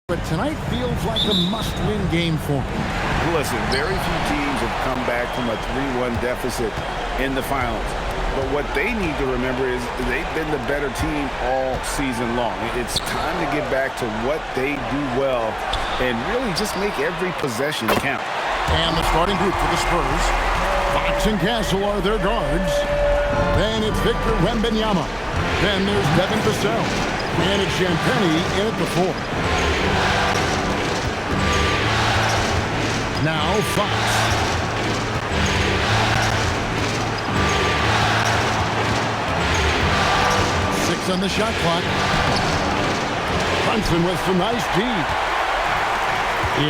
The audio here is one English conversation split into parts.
But tonight feels like a must-win game for him. Listen, very few teams have come back from a 3-1 deficit in the finals. But what they need to remember is they've been the better team all season long. It's time to get back to what they do well and really just make every possession count. And the starting group for the Spurs. Fox and Castle are their guards. Then it's Victor Wembanyama. Then there's Devin Vassell. And it's Champagnie in at the 4. Now Fox. Six on the shot clock. Brunson with some nice D.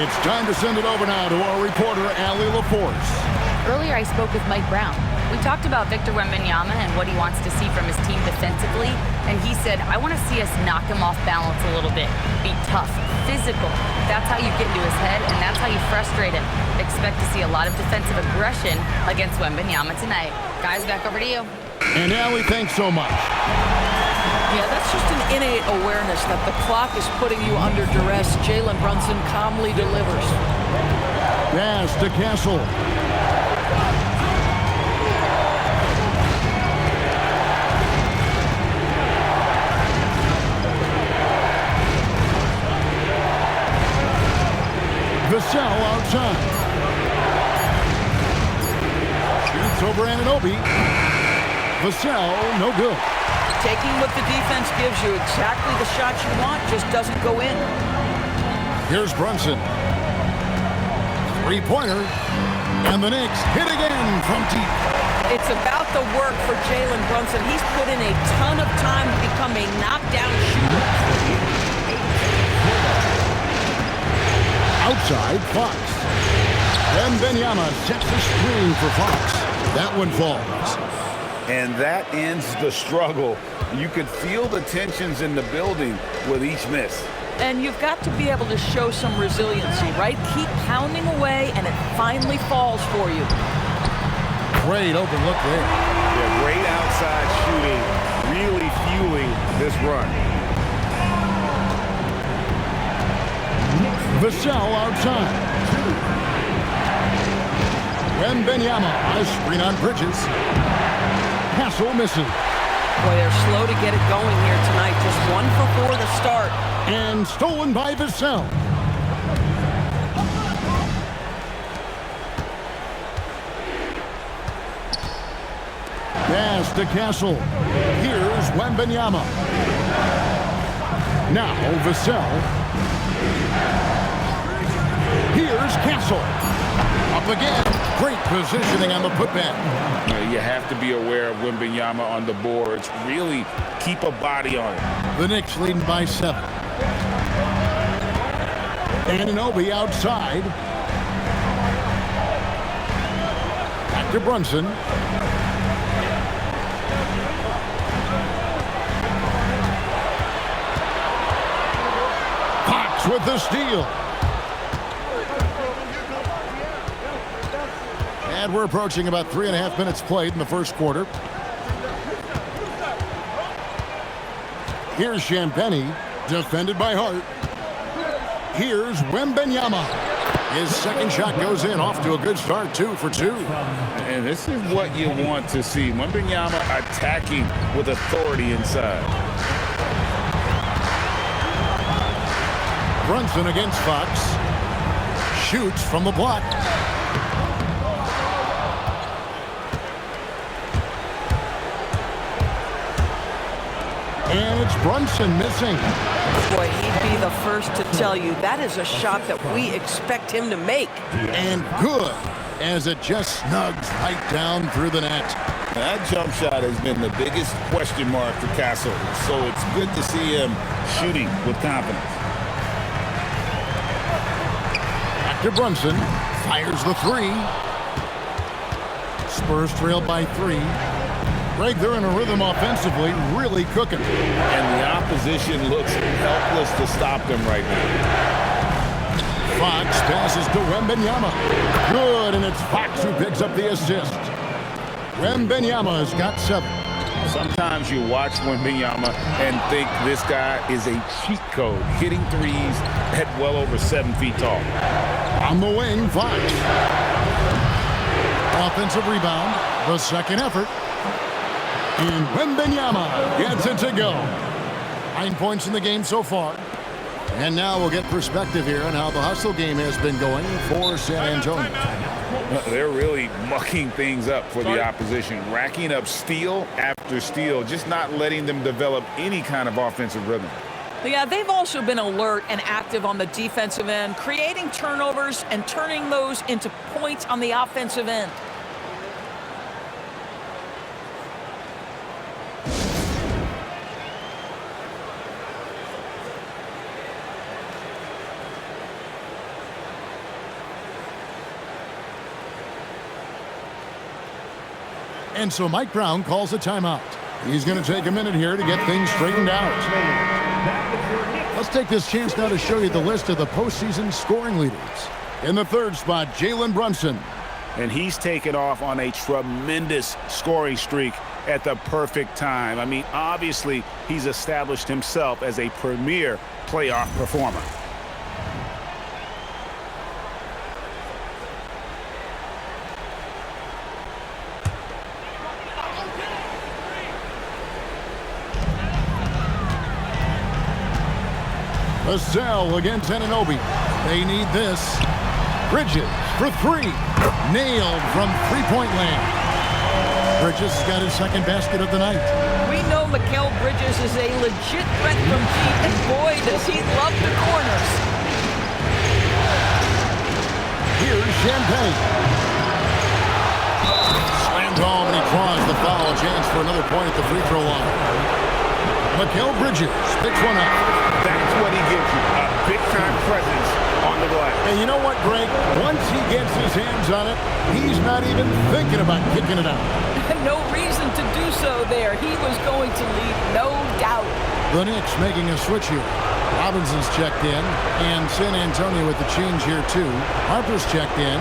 It's time to send it over now to our reporter, Allie LaForce. Earlier, I spoke with Mike Brown. We talked about Victor Wembanyama and what he wants to see from his team defensively, and he said, I want to see us knock him off balance a little bit, be tough, physical. That's how you get into his head, and that's how you frustrate him. Expect to see a lot of defensive aggression against Wembanyama tonight. Guys, back over to you. And Allie, thanks so much. Yeah, that's just an innate awareness that the clock is putting you under duress. Jalen Brunson calmly delivers. Pass to Castle. Vassell outside. Shoots over Anunoby. Vassell, no good. Taking what the defense gives you, exactly the shot you want, just doesn't go in. Here's Brunson. Three-pointer. And the Knicks hit again from deep. It's about the work for Jalen Brunson. He's put in a ton of time to become a knockdown shooter. Outside, Fox. Wembanyama sets the screen for Fox. That one falls. And that ends the struggle. You could feel the tensions in the building with each miss. And you've got to be able to show some resiliency, right? Keep pounding away, and it finally falls for you. Great open look there. Yeah, great outside shooting, really fueling this run. Vassell outside. Wembanyama, a screen on Bridges. Castle missing. Boy, they're slow to get it going here tonight. Just 1 for 4 to start. And stolen by Vassell. Pass to Castle. Here's Wembanyama. Now Vassell. Here's Castle. Up again. Great positioning on the putback. You have to be aware of Wembanyama on the boards. Really keep a body on it. The Knicks leading by 7. Anunoby outside. Back to Brunson. Fox with the steal. And we're approaching about 3.5 minutes played in the first quarter. Here's Champagnie, defended by Hart. Here's Wembanyama. His second shot goes in, off to a good start, 2 for 2. And this is what you want to see. Wembanyama attacking with authority inside. Brunson against Fox. Shoots from the block. And it's Brunson missing. Boy, he'd be the first to tell you that is a shot that we expect him to make. And good, as it just snugs right down through the net. That jump shot has been the biggest question mark for Castle, so it's good to see him shooting with confidence. Back to Brunson, fires the 3. Spurs trail by 3. Greg, they're in a rhythm offensively, really cooking. And the opposition looks helpless to stop them right now. Fox passes to Wembanyama. Good, and it's Fox who picks up the assist. Wembanyama has got 7. Sometimes you watch Wembanyama and think this guy is a cheat code, hitting threes at well over 7 feet tall. On the wing, Fox. Offensive rebound, the second effort. And Wembanyama gets it to go. 9 points in the game so far. And now we'll get perspective here on how the hustle game has been going for San Antonio. They're really mucking things up for the opposition, racking up steal after steal, just not letting them develop any kind of offensive rhythm. Yeah, they've also been alert and active on the defensive end, creating turnovers and turning those into points on the offensive end. And so Mike Brown calls a timeout. He's going to take a minute here to get things straightened out. Let's take this chance now to show you the list of the postseason scoring leaders. In the third spot, Jalen Brunson. And he's taken off on a tremendous scoring streak at the perfect time. I mean, obviously, he's established himself as a premier playoff performer. Vassell against Anunoby. They need this. Bridges for three. Nailed from three-point land. Bridges has got his second basket of the night. We know Mikal Bridges is a legit threat from deep, and boy, does he love the corners. Here's Champagne. Slammed home, and he draws the foul. Chance for another point at the free throw line. Mikal Bridges picks one up. That's what he gives you, a big-time presence on the glass. And you know what, Greg? Once he gets his hands on it, he's not even thinking about kicking it out. No reason to do so there. He was going to lead, no doubt. The Knicks making a switch here. Robinson's checked in, and San Antonio with the change here, too. Harper's checked in.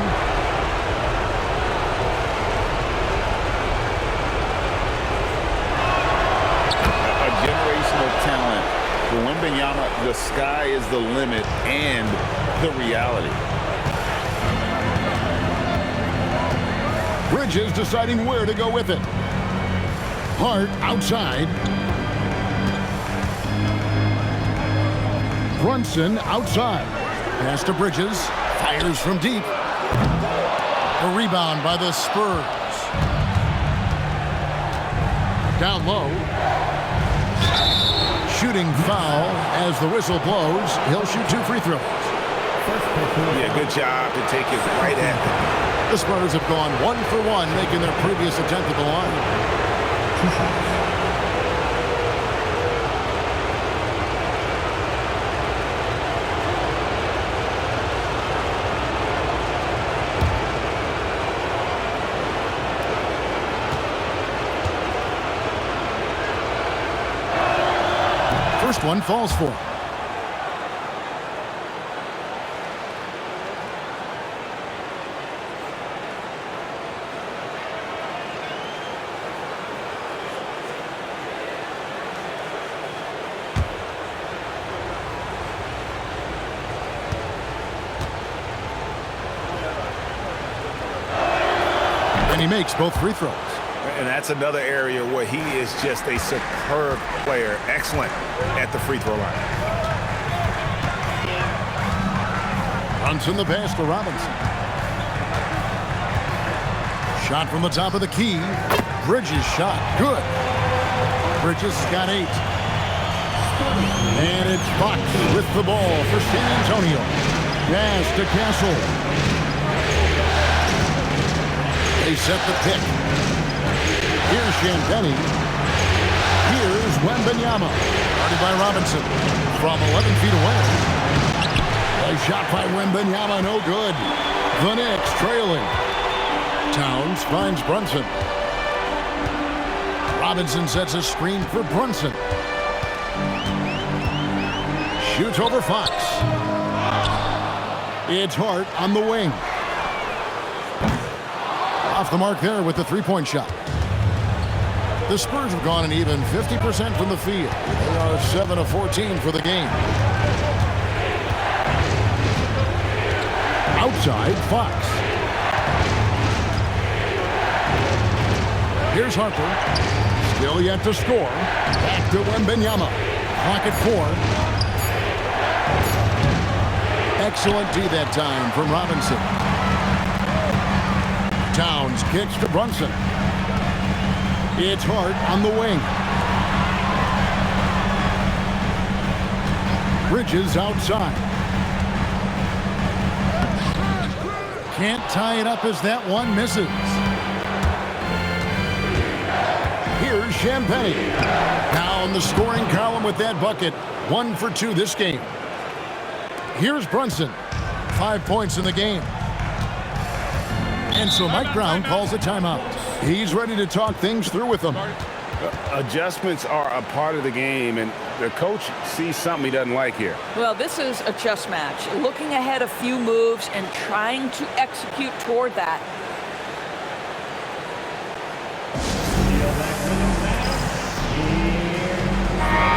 A generational talent. For Wembanyama, the sky is the limit and the reality. Bridges deciding where to go with it. Hart outside. Brunson outside. Pass to Bridges. Fires from deep. A rebound by the Spurs. Down low. Shooting foul as the whistle blows. He'll shoot 2 free throws. Yeah, good job to take it right at them. The Spurs have gone 1 for 1, making their previous attempt at the line. First one falls for him. And he makes both free throws. And that's another area where he is just a superb player. Excellent at the free throw line. Brunson the pass to Robinson. Shot from the top of the key. Bridges shot. Good. Bridges got 8. And it's Bucks with the ball for San Antonio. Pass to Castle. They set the pick. Here's Champagne. Here's Wembanyama. Guarded by Robinson from 11 feet away. A shot by Wembanyama, no good. The Knicks trailing. Towns finds Brunson. Robinson sets a screen for Brunson. Shoots over Fox. It's Hart on the wing. Off the mark there with the three-point shot. The Spurs have gone an even 50% from the field. They are 7 of 14 for the game. Outside, Fox. Here's Harper. Still yet to score. Back to Wembanyama. Clock at 4. Excellent D that time from Robinson. Towns kicks to Brunson. It's Hart on the wing. Bridges outside. Can't tie it up as that one misses. Here's Champagne. Now in the scoring column with that bucket. 1 for 2 this game. Here's Brunson. 5 points in the game. And so Mike Brown calls a timeout. He's ready to talk things through with them. Adjustments are a part of the game, and the coach sees something he doesn't like here. Well, this is a chess match. Looking ahead a few moves and trying to execute toward that.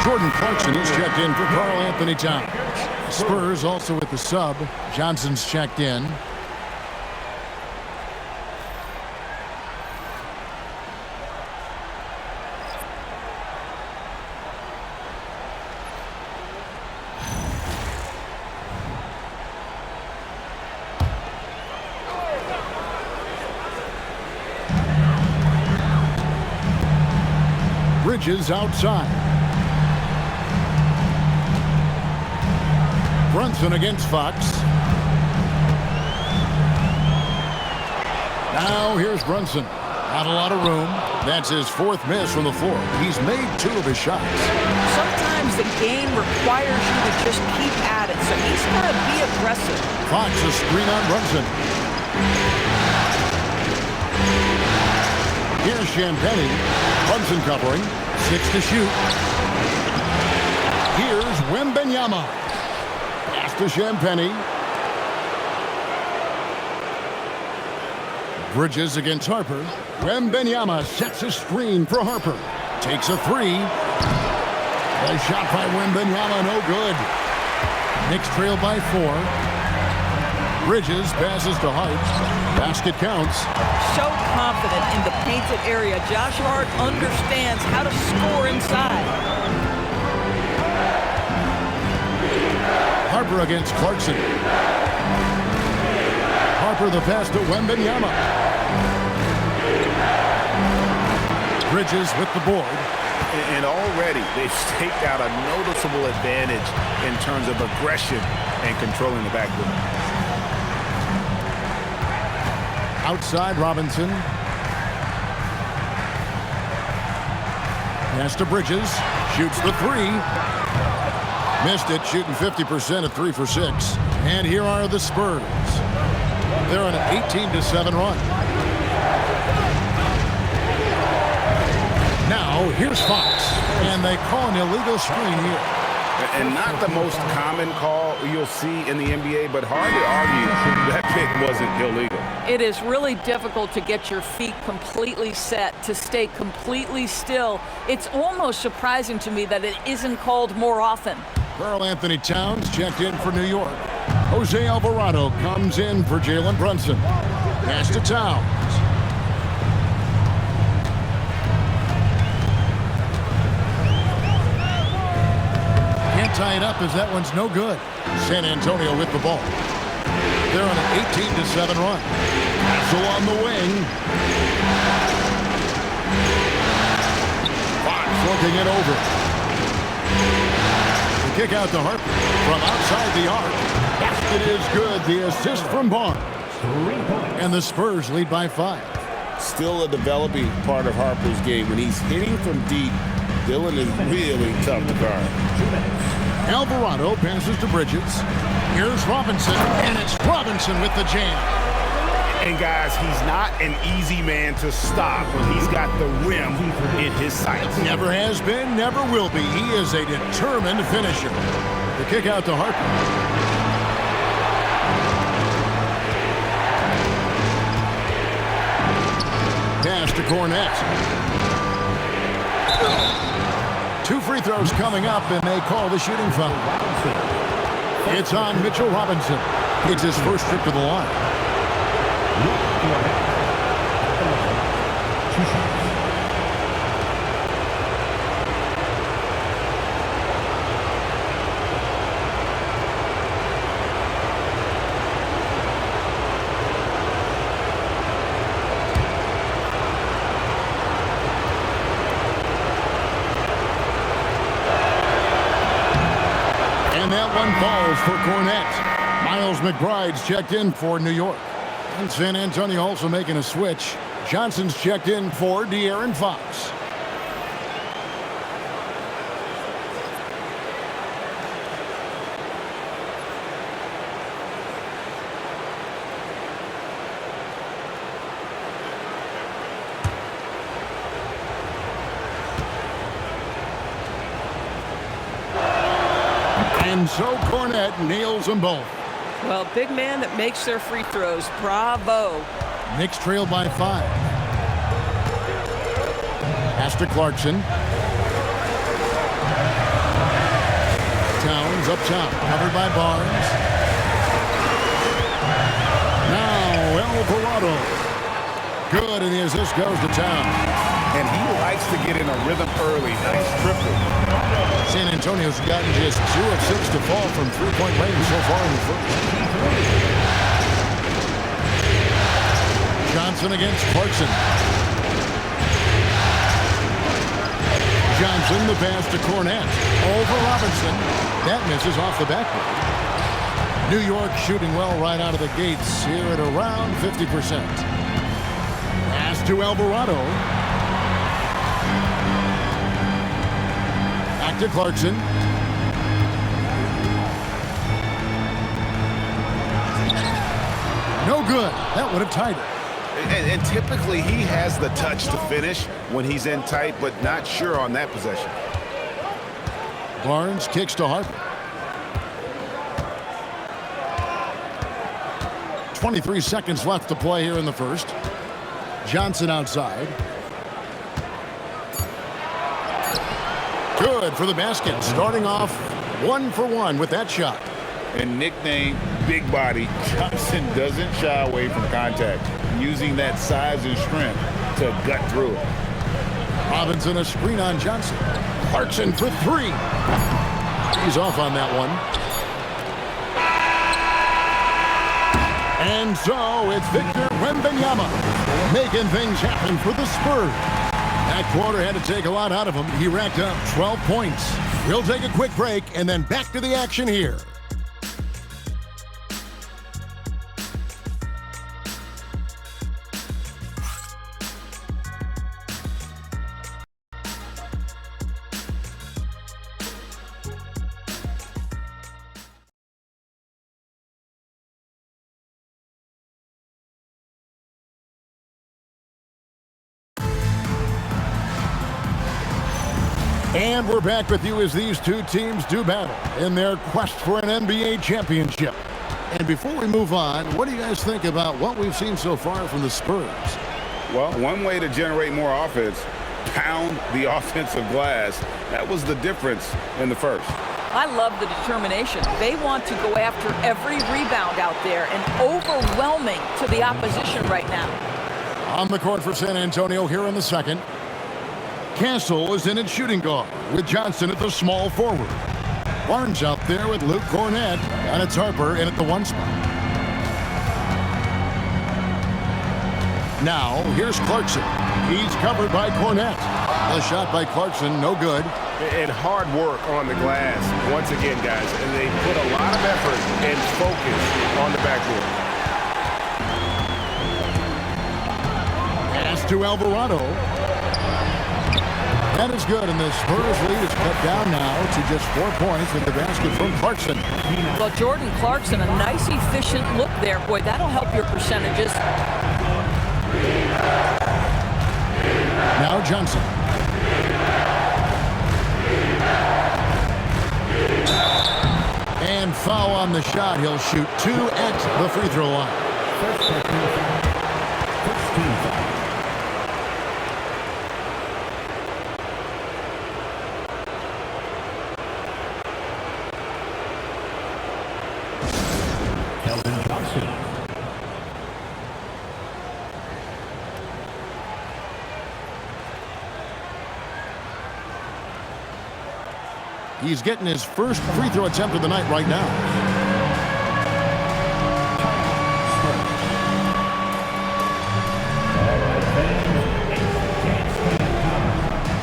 Jordan Clarkson is checked in for Karl Anthony Towns. Spurs also with the sub. Johnson's checked in. Bridges outside. Brunson against Fox. Now here's Brunson. Not a lot of room. That's his 4th miss from the floor. He's made 2 of his shots. Sometimes the game requires you to just keep at it, so he's got to be aggressive. Fox a screen on Brunson. Here's Champagne. Brunson covering. 6 to shoot. Here's Wembanyama. Pass to Champagne. Bridges against Harper. Wembanyama sets a screen for Harper. Takes a 3. A shot by Wembanyama, no good. Knicks trail by 4. Bridges passes to Hart. Basket counts. So confident in the painted area. Josh Hart understands how to score inside. Harper against Clarkson. Harper the pass to Wembanyama. Bridges with the board. And already they've staked out a noticeable advantage in terms of aggression and controlling the backboard. Outside Robinson. Pass to Bridges. Shoots the 3. Missed it, shooting 50% at 3 for 6. And here are the Spurs. They're on an 18-7 run. Now here's Fox. And they call an illegal screen here. And not the most common call you'll see in the NBA, but hard to argue that pick wasn't illegal. It is really difficult to get your feet completely set, to stay completely still. It's almost surprising to me that it isn't called more often. Karl Anthony Towns checked in for New York. Jose Alvarado comes in for Jalen Brunson. Pass to Towns. Can't tie it up as that one's no good. San Antonio with the ball. They're on an 18-7 run. Castle on the wing. Fox looking it over. The kick out to Harper from outside the arc. Basket is good. The assist from Barnes. And the Spurs lead by 5. Still a developing part of Harper's game. When he's hitting from deep, Dillon is really tough to guard. Alvarado passes to Bridges. Here's Robinson, and it's Robinson with the jam. And guys, he's not an easy man to stop when he's got the rim in his sights. Never has been, never will be. He is a determined finisher. The kick out to Harper. Pass to Cornette. 2 free throws coming up, and they call the shooting foul. It's on Mitchell Robinson. It's his first trip to the line. And that one falls for Cornette. Miles McBride's checked in for New York. And San Antonio also making a switch. Johnson's checked in for De'Aaron Fox. And so Cornette nails them both. Well, big man that makes their free throws. Bravo. Knicks trail by 5. Pass to Clarkson. Towns up top, covered by Barnes. Now Alvarado. Good, and the assist goes to Towns. And he likes to get in a rhythm early. Nice triple. San Antonio's gotten just 2 of 6 to fall from three-point range so far in the first. Johnson against Clarkson. Johnson, the pass to Cornette. Over Robinson. That misses off the backboard. New York shooting well right out of the gates here at around 50%. Pass to Alvarado. Back to Clarkson. No good. That would have tied it. And typically he has the touch to finish when he's in tight, but not sure on that possession. Barnes kicks to Harper. 23 seconds left to play here in the first. Johnson outside. Good for the basket. Starting off 1 for 1 with that shot. And nicknamed Big Body, Johnson doesn't shy away from contact, using that size and strength to gut through it. Robinson a screen on Johnson. Clarkson for 3. He's off on that one. And so it's Victor Wembanyama making things happen for the Spurs. That quarter had to take a lot out of him. He racked up 12 points. We'll take a quick break and then back to the action here. And we're back with you as these two teams do battle in their quest for an NBA championship. And before we move on, what do you guys think about what we've seen so far from the Spurs? Well, one way to generate more offense, pound the offensive glass. That was the difference in the first. I love the determination. They want to go after every rebound out there and overwhelming to the opposition right now. On the court for San Antonio here in the second. Castle is in at shooting guard with Johnson at the small forward. Barnes out there with Luke Cornette, and it's Harper in at the 1 spot. Now, here's Clarkson. He's covered by Cornette. The shot by Clarkson, no good. And hard work on the glass, once again, guys. And they put a lot of effort and focus on the backboard. Pass to Alvarado. That is good, and the Spurs lead is cut down now to just 4 points with the basket from Clarkson. Well, Jordan Clarkson, a nice, efficient look there. Boy, that'll help your percentages. Now Johnson. And foul on the shot. He'll shoot 2 at the free throw line. He's getting his first free throw attempt of the night right now.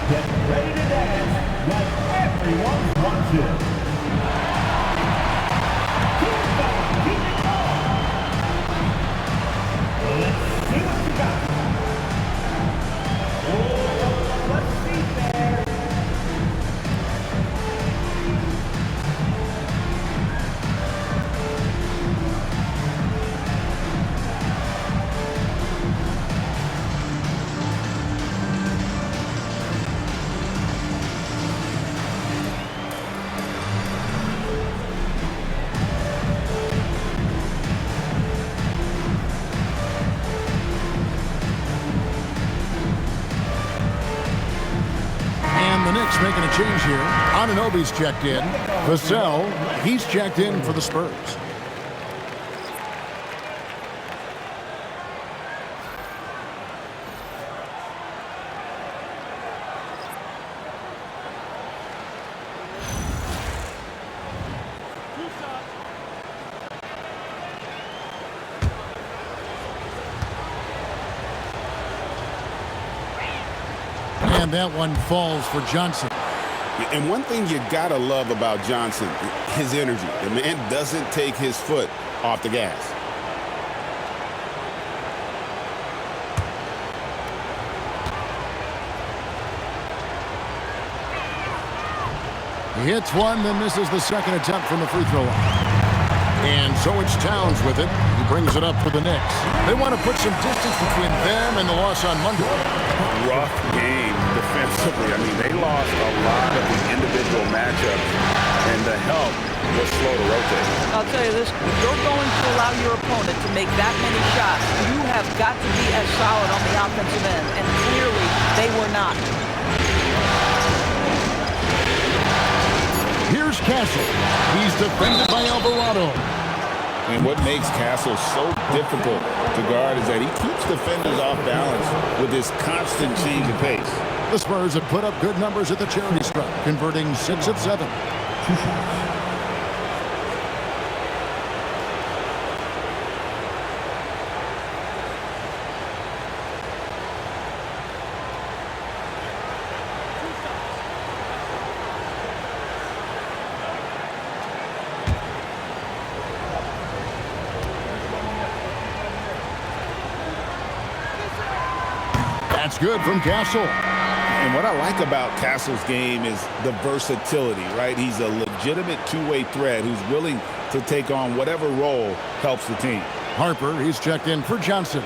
Get ready to dance like everyone's watching. Let's see what you got. Oh, let's see there. The Knicks making a change here. Anunoby's checked in. Vassell, he's checked in for the Spurs. And that one falls for Johnson. And one thing you gotta love about Johnson, his energy. The man doesn't take his foot off the gas. He hits one, then misses the second attempt from the free throw line. And so it's Towns with it. He brings it up for the Knicks. They want to put some distance between them and the loss on Monday. Rough game defensively. I mean, they lost a lot of the individual matchups, and the help was slow to rotate. I'll tell you this, if you're going to allow your opponent to make that many shots, you have got to be as solid on the offensive end, and clearly they were not. Here's Castle. He's defended by Alvarado. And what makes Castle so difficult to guard is that he keeps defenders off balance with his constant change of pace. The Spurs have put up good numbers at the charity stripe, converting 6 of 7. That's good from Castle. And what I like about Castle's game is the versatility, right? He's a legitimate two-way threat who's willing to take on whatever role helps the team. Harper, he's checked in for Johnson.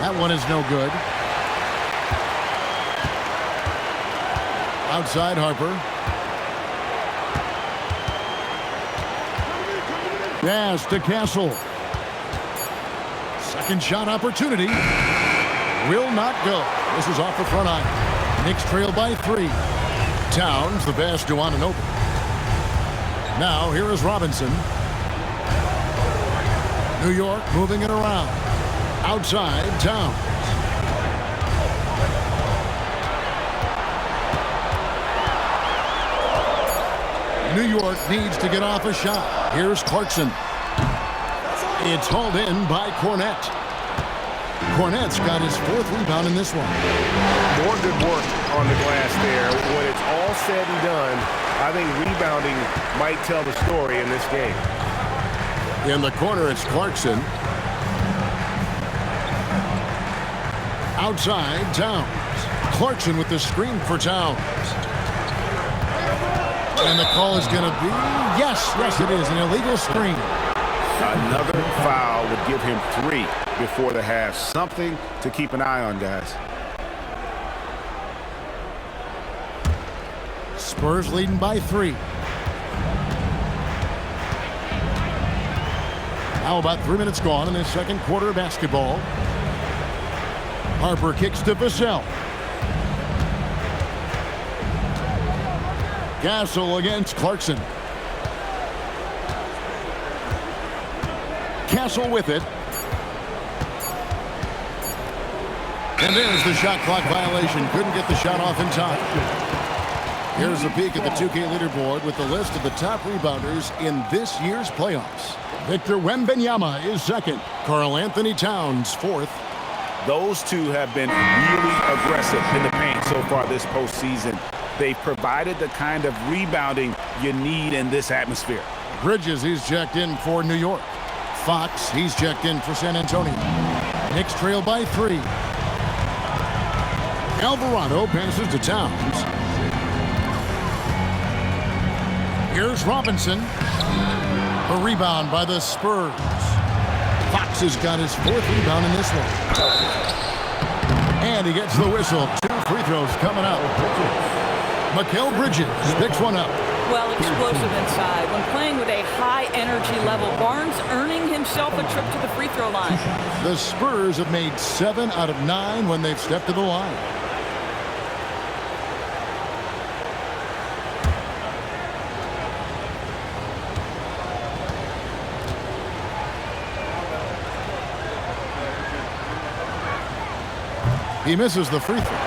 That one is no good. Outside Harper. Pass to Castle. Second shot opportunity. Will not go. This is off the front iron. Knicks trail by 3. Towns, the pass to Anunoby. Now here is Robinson. New York moving it around. Outside, Towns. New York needs to get off a shot. Here's Clarkson. It's hauled in by Cornette. Cornette's got his 4th rebound in this one. More good work on the glass there. When it's all said and done, I think rebounding might tell the story in this game. In the corner, it's Clarkson. Outside, Towns. Clarkson with the screen for Towns. And the call is going to be, yes, it is, an illegal screen. Another foul would give him 3 before the half. Something to keep an eye on, guys. Spurs leading by 3. Now about 3 minutes gone in the second quarter of basketball. Harper kicks to Vassell. Gasol against Clarkson. Castle with it. And there's the shot clock violation. Couldn't get the shot off in time. Here's a peek at the 2K leaderboard with the list of the top rebounders in this year's playoffs. Victor Wembanyama is second. Karl Anthony Towns fourth. Those two have been really aggressive in the paint so far this postseason. They've provided the kind of rebounding you need in this atmosphere. Bridges, he's checked in for New York. Fox, he's checked in for San Antonio. Knicks trail by 3. Alvarado passes to Towns. Here's Robinson. A rebound by the Spurs. Fox has got his 4th rebound in this one. And he gets the whistle. 2 free throws coming up. Mikal Bridges picks one up. Well, explosive inside. When playing with a high energy level, Barnes earning himself a trip to the free throw line. The Spurs have made 7 out of 9 when they've stepped to the line. He misses the free throw.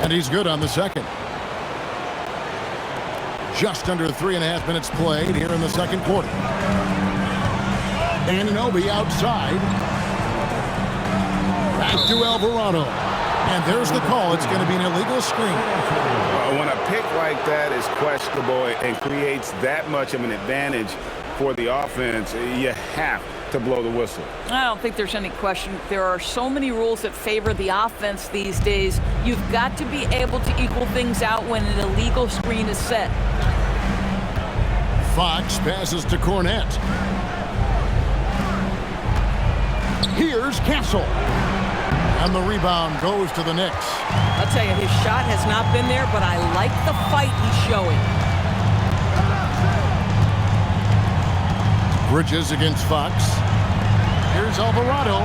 And he's good on the second. Just under 3.5 minutes played here in the second quarter. Anunoby outside. Back to Alvarado. And there's the call. It's going to be an illegal screen. When a pick like that is questionable and creates that much of an advantage for the offense, you have to blow the whistle. I don't think there's any question. There are so many rules that favor the offense these days. You've got to be able to equal things out when an illegal screen is set. Fox passes to Cornette. Here's Castle. And the rebound goes to the Knicks. I'll tell you, his shot has not been there, but I like the fight he's showing. Bridges against Fox. Here's Alvarado.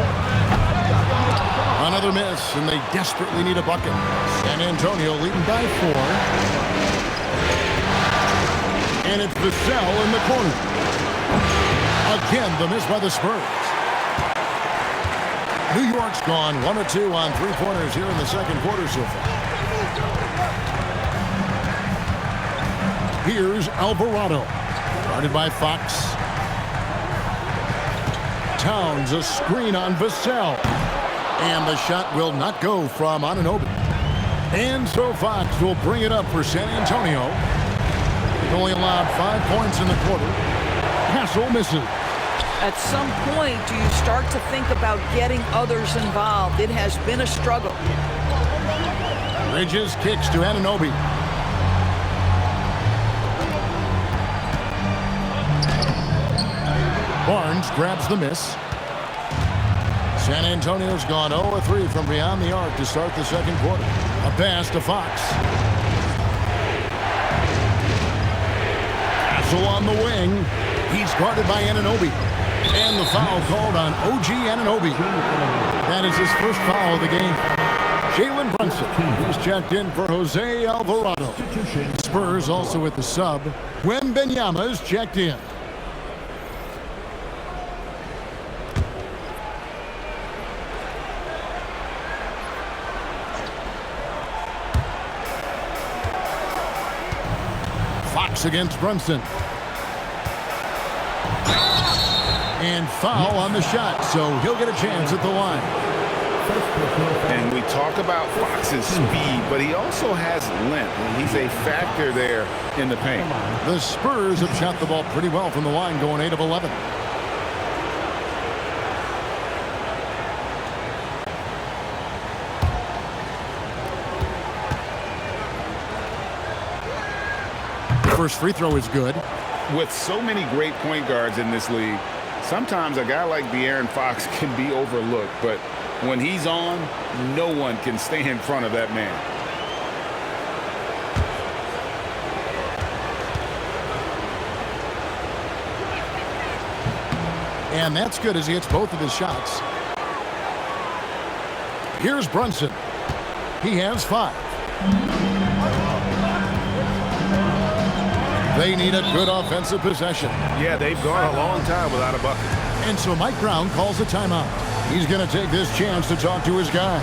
Another miss, and they desperately need a bucket. San Antonio leading by 4. And it's Vassell in the corner. Again, the miss by the Spurs. New York's gone 1 of 2 on 3-pointers here in the second quarter so far. Here's Alvarado. Guarded by Fox. Towns, a screen on Vassell. And the shot will not go from Anunoby. And so Fox will bring it up for San Antonio. Only allowed 5 points in the quarter. Castle misses. At some point, do you start to think about getting others involved? It has been a struggle. Bridges kicks to Anunoby. Barnes grabs the miss. San Antonio's gone 0 of 3 from beyond the arc to start the second quarter. A pass to Fox. On the wing. He's guarded by Anunoby. And the foul called on OG Anunoby. That is his first foul of the game. Jalen Brunson, who's checked in for Jose Alvarado. Spurs also with the sub. Wembanyama's checked in. Fox against Brunson. And foul on the shot, so he'll get a chance at the line. And we talk about Fox's speed, but he also has length, and he's a factor there in the paint. The Spurs have shot the ball pretty well from the line, going 8 of 11. First free throw is good. With so many great point guards in this league, Sometimes a guy like De'Aaron Fox can be overlooked, but when he's on, no one can stay in front of that man. And that's good as he hits both of his shots. Here's Brunson. He has 5. They need a good offensive possession. Yeah, they've gone a long time without a bucket. And so Mike Brown calls a timeout. He's going to take this chance to talk to his guy.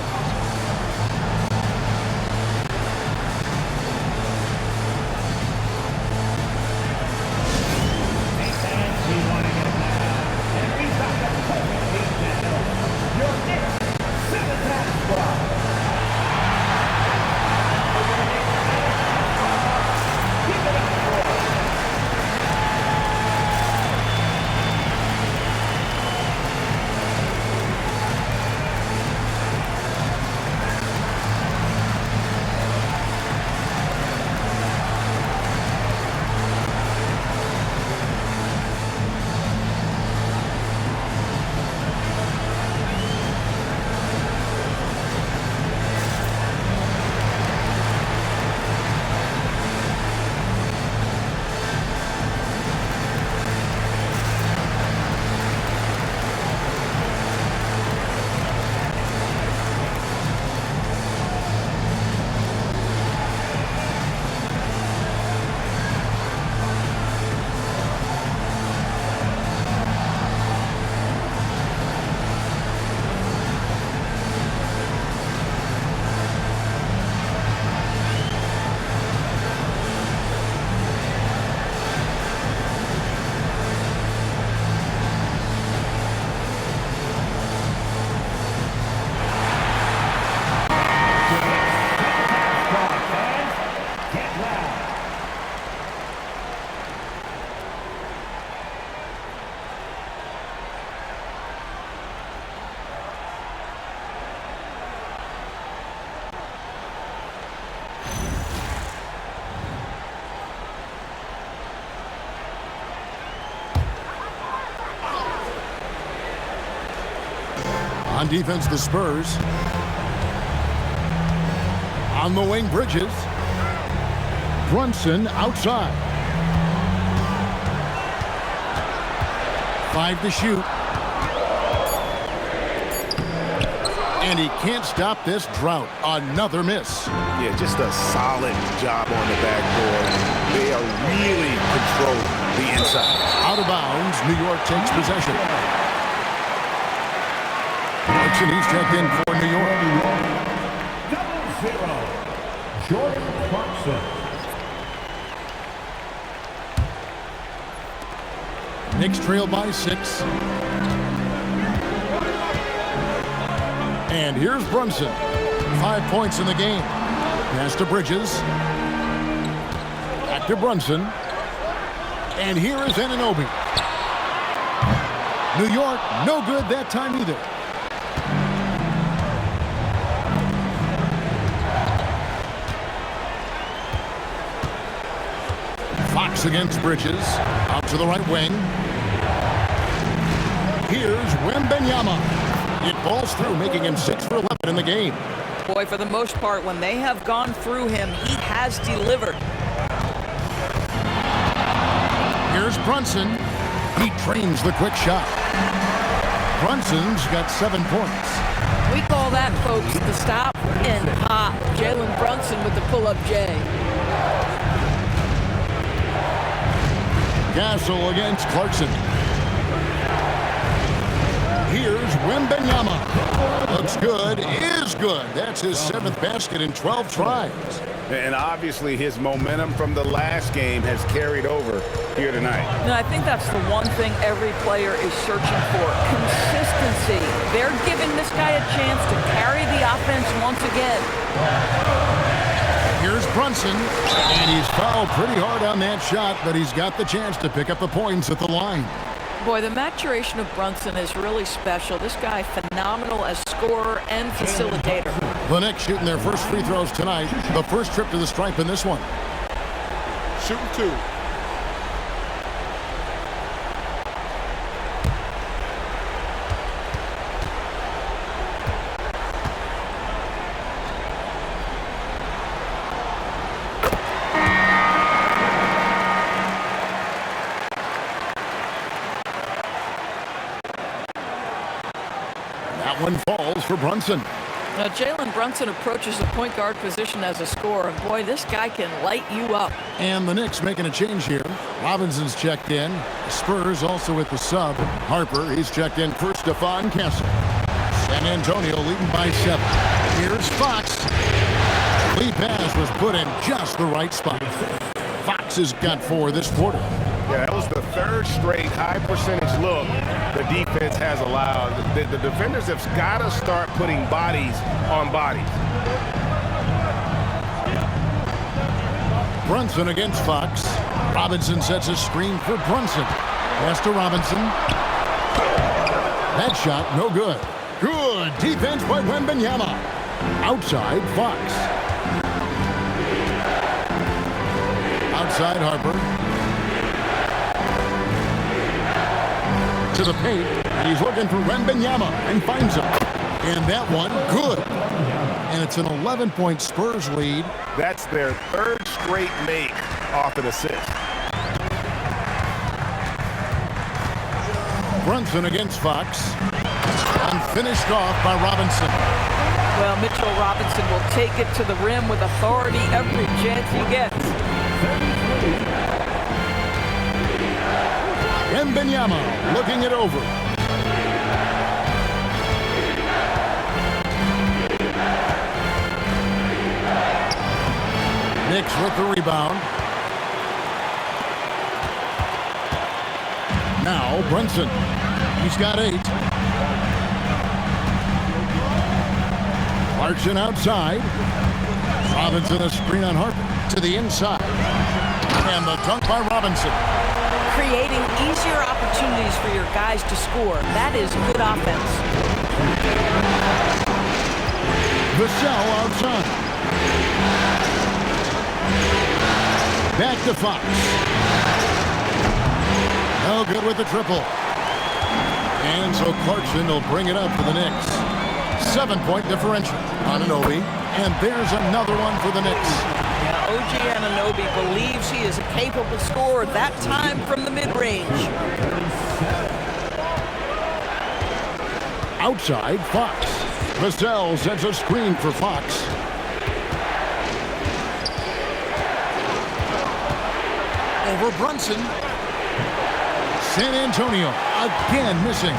On defense, the Spurs. On the wing, Bridges. Brunson outside. 5 to shoot. And he can't stop this drought. Another miss. Yeah, just a solid job on the backboard. They are really controlling the inside. Out of bounds, New York takes possession. Clarkson, he's checked in for New York. 0-0. Jordan Clarkson. Knicks trail by 6. And here's Brunson. 5 points in the game. Pass to Bridges. Back to Brunson. And here is Anunoby. New York, no good that time either. Fox against Bridges. Out to the right wing. Here's Wembanyama. It balls through, making him 6 for 11 in the game. Boy, for the most part, when they have gone through him, he has delivered. Here's Brunson. He trains the quick shot. Brunson's got 7 points. We call that, folks, the stop and pop. Jalen Brunson with the pull-up J. Gasol against Clarkson. Here's Wembanyama. Looks good, is good. That's his 7th basket in 12 tries. And obviously his momentum from the last game has carried over here tonight. And I think that's the one thing every player is searching for. Consistency. They're giving this guy a chance to carry the offense once again. Here's Brunson, and he's fouled pretty hard on that shot, but he's got the chance to pick up the points at the line. Boy, the maturation of Brunson is really special. This guy, phenomenal as scorer and facilitator. The Knicks shooting their first free throws tonight. The first trip to the stripe in this one. Shooting 2. for Brunson. Now, Jalen Brunson approaches the point guard position as a scorer, and boy, this guy can light you up. And the Knicks making a change here. Robinson's checked in. Spurs also with the sub. Harper, he's checked in for Stephon Castle. San Antonio leading by 7. Here's Fox. Lead pass was put in just the right spot. Fox has got 4 this quarter. Yeah, that was the third straight high percentage look the defense has allowed. The defenders have got to start putting bodies on bodies. Brunson against Fox. Robinson sets a screen for Brunson. Pass to Robinson. That shot, no good. Good defense by Wembanyama. Outside, Fox. Outside, Harper. To the paint. He's looking for Wembanyama and finds him. And that one, good. And it's an 11-point Spurs lead. That's their third straight make off an assist. Brunson against Fox. And finished off by Robinson. Well, Mitchell Robinson will take it to the rim with authority every chance he gets. Wembanyama looking it over. Knicks with the rebound. Now Brunson. He's got 8. Clarkson outside. Robinson a screen on Harper. To the inside. And the dunk by Robinson. Creating easier opportunities for your guys to score. That is good offense. Vassell outside. Back to Fox. No good with the triple. And so Clarkson will bring it up for the Knicks. 7-point differential. Anunoby. And there's another one for the Knicks. Yeah, OG Anunoby believes he is a capable scorer, that time from the mid-range. Outside, Fox. Vassell sets a screen for Fox. Over Brunson. San Antonio again missing.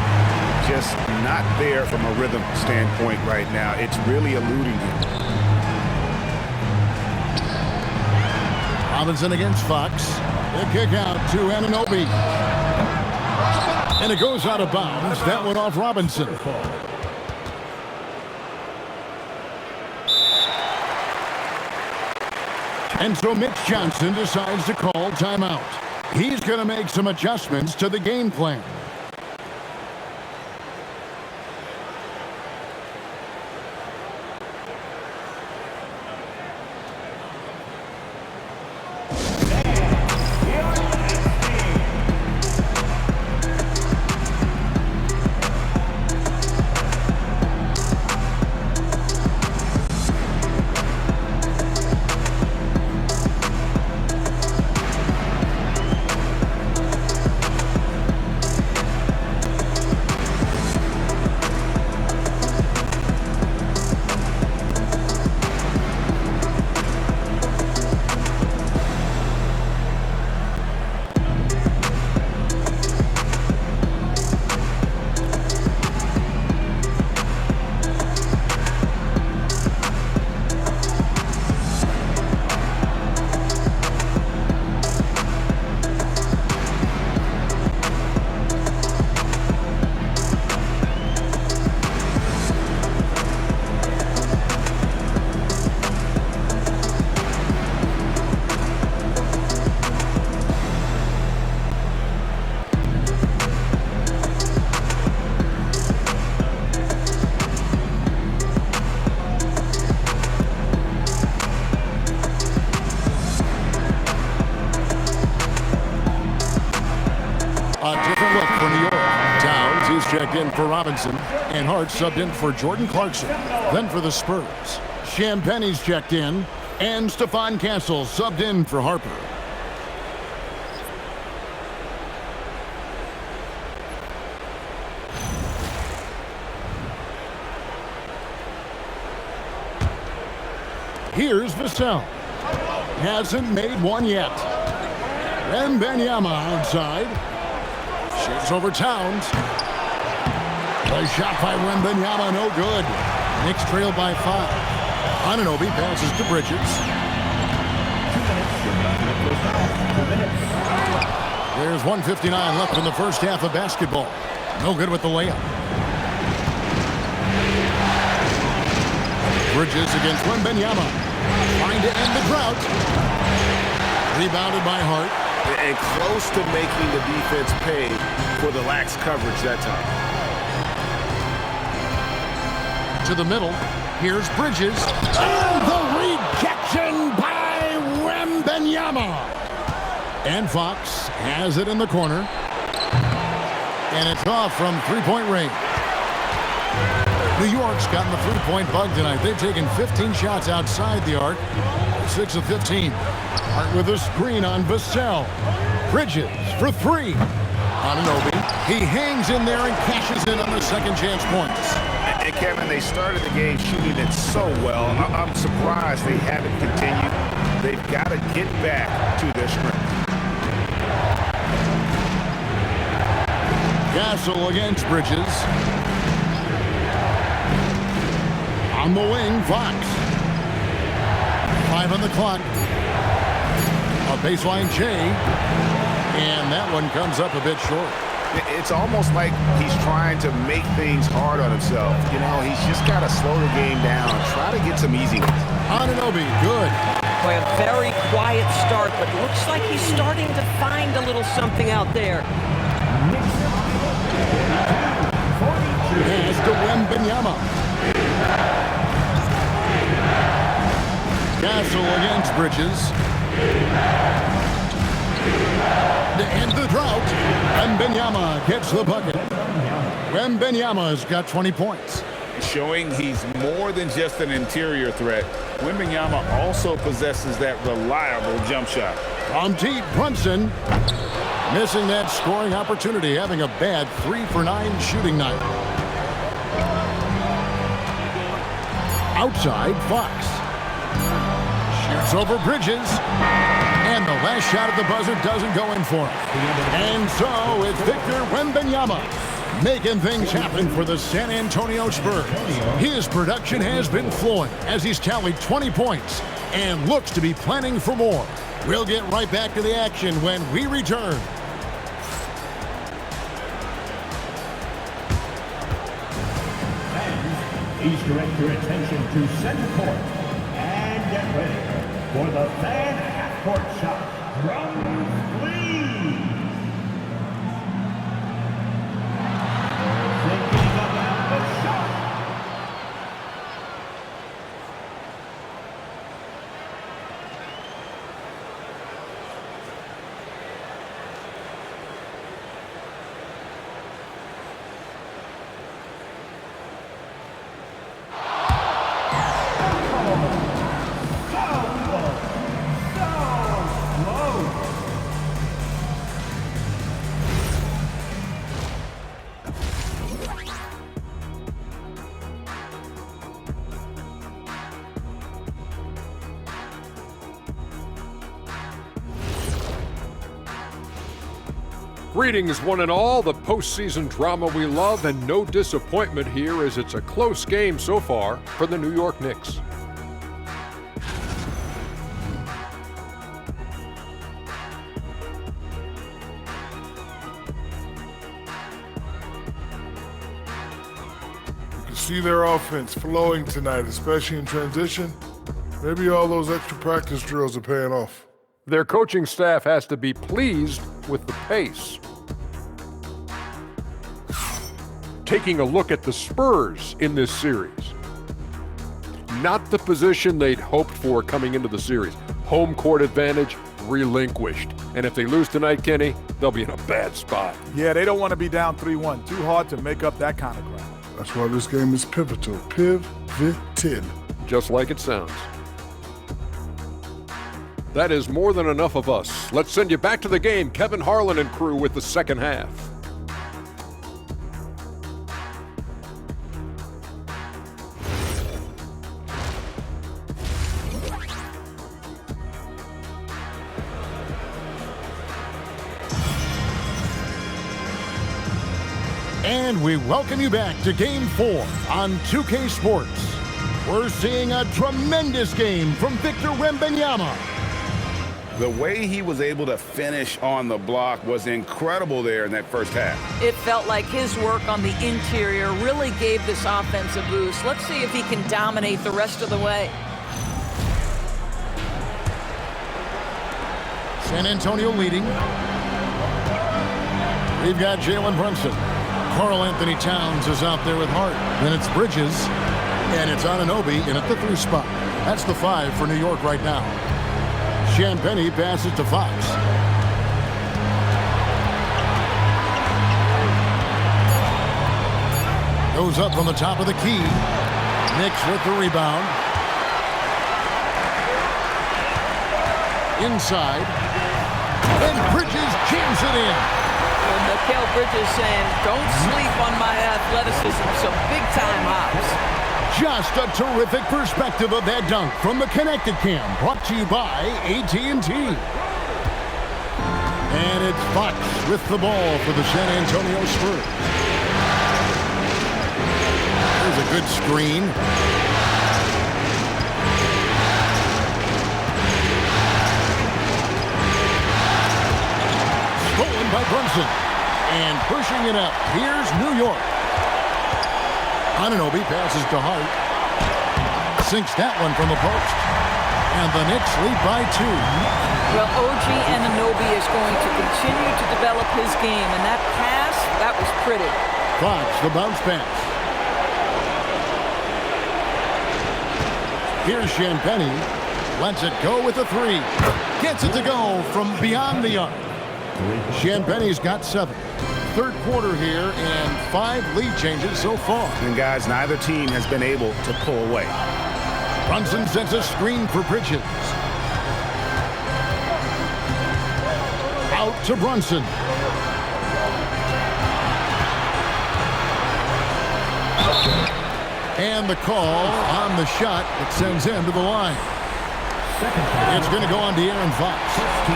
Just not there from a rhythm standpoint right now. It's really eluding him. Robinson against Fox. The kick out to Anunoby. And it goes out of bounds. That one off Robinson. And so Mitch Johnson decides to call timeout. He's going to make some adjustments to the game plan. A different look for New York. Towns is checked in for Robinson, and Hart subbed in for Jordan Clarkson. Then for the Spurs, Champagne's checked in, and Stephon Castle subbed in for Harper. Here's Vassell. Hasn't made one yet. Wembanyama outside. Shoots over Towns. The shot by Wembanyama, no good. Knicks trail by 5. Anunoby passes to Bridges. 2 minutes. There's 1:59 left in the first half of basketball. No good with the layup. Bridges against Wembanyama. Trying to end the drought. Rebounded by Hart. And close to making the defense pay for the lax coverage that time. To the middle. Here's Bridges. And the rejection by Wembanyama. And Fox has it in the corner. And it's off from three-point range. New York's gotten the three-point bug tonight. They've taken 15 shots outside the arc. 6 of 15. Hart with a screen on Vassell. Bridges for 3. Anunoby. He hangs in there and cashes in on the second chance points. And Kevin, they started the game shooting it so well. I'm surprised they haven't continued. They've got to get back to their strength. Gasol against Bridges. On the wing, Fox. 5 on the clock. A baseline Jay. And that one comes up a bit short. It's almost like he's trying to make things hard on himself. You know, he's just got to slow the game down, try to get some easy ones. Anunoby, good. Boy, a very quiet start, but looks like he's starting to find a little something out there. Pass to Wembanyama. Gasol against Bridges. To end the drought, Wembanyama gets the bucket. Wembanyama's got 20 points. Showing he's more than just an interior threat. Wembanyama also possesses that reliable jump shot. From deep, Brunson missing that scoring opportunity, having a bad 3 for 9 shooting night. Outside, Fox shoots over Bridges. And the last shot at the buzzer doesn't go in for him. And so it's Victor Wembanyama making things happen for the San Antonio Spurs. His production has been flowing as he's tallied 20 points and looks to be planning for more. We'll get right back to the action when we return. Please direct your attention to center court and get ready for the fan half-court shot. Drums, please. Thinking about the shot. Greetings, one and all. The postseason drama we love, and no disappointment here as it's a close game so far for the New York Knicks. You can see their offense flowing tonight, especially in transition. Maybe all those extra practice drills are paying off. Their coaching staff has to be pleased with the pace. Taking a look at the Spurs in this series. Not the position they'd hoped for coming into the series. Home court advantage relinquished. And if they lose tonight, Kenny, they'll be in a bad spot. Yeah, they don't want to be down 3-1. Too hard to make up that kind of ground. That's why this game is pivotal. Pivoted. Just like it sounds. That is more than enough of us. Let's send you back to the game. Kevin Harlan and crew with the second half. And we welcome you back to Game 4 on 2K Sports. We're seeing a tremendous game from Victor Wembanyama. The way he was able to finish on the block was incredible there in that first half. It felt like his work on the interior really gave this offense a boost. Let's see if he can dominate the rest of the way. San Antonio leading. We've got Jalen Brunson. Karl Anthony Towns is out there with Hart. Then it's Bridges. And it's Anunoby in at the 3 spot. That's the 5 for New York right now. Champagnie passes to Fox. Goes up from the top of the key. Knicks with the rebound. Inside. And Bridges jams it in. And Mikal Bridges saying, don't sleep on my athleticism, some big-time hops. Just a terrific perspective of that dunk from the Connected Cam, brought to you by AT&T. And it's Fox with the ball for the San Antonio Spurs. There's a good screen. Stolen by Brunson. And pushing it up, here's New York. Anunoby passes to Hart. Sinks that one from the post. And the Knicks lead by 2. Well, OG Anunoby is going to continue to develop his game. And that pass, that was pretty. Fox, the bounce pass. Here's Champagnie. Lets it go with a 3. Gets it to go from beyond the arc. Champagnie's got 7. Third quarter here and 5 lead changes so far. And guys, neither team has been able to pull away. Brunson sends a screen for Bridges. Out to Brunson. And the call on the shot that sends him to the line. It's going to go on to Aaron Fox.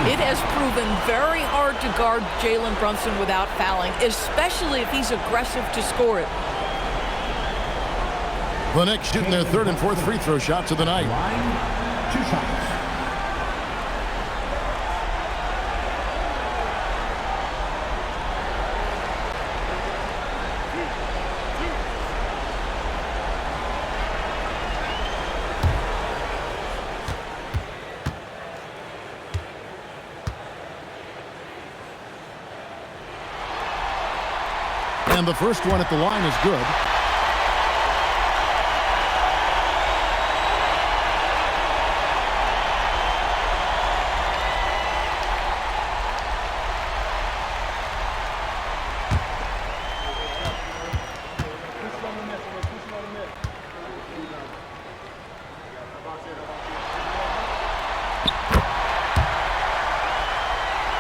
It has proven very hard to guard Jalen Brunson without fouling, especially if he's aggressive to score it. The Knicks shooting their 3rd and 4th free throw shots of the night. 2 shots. And the first one at the line is good.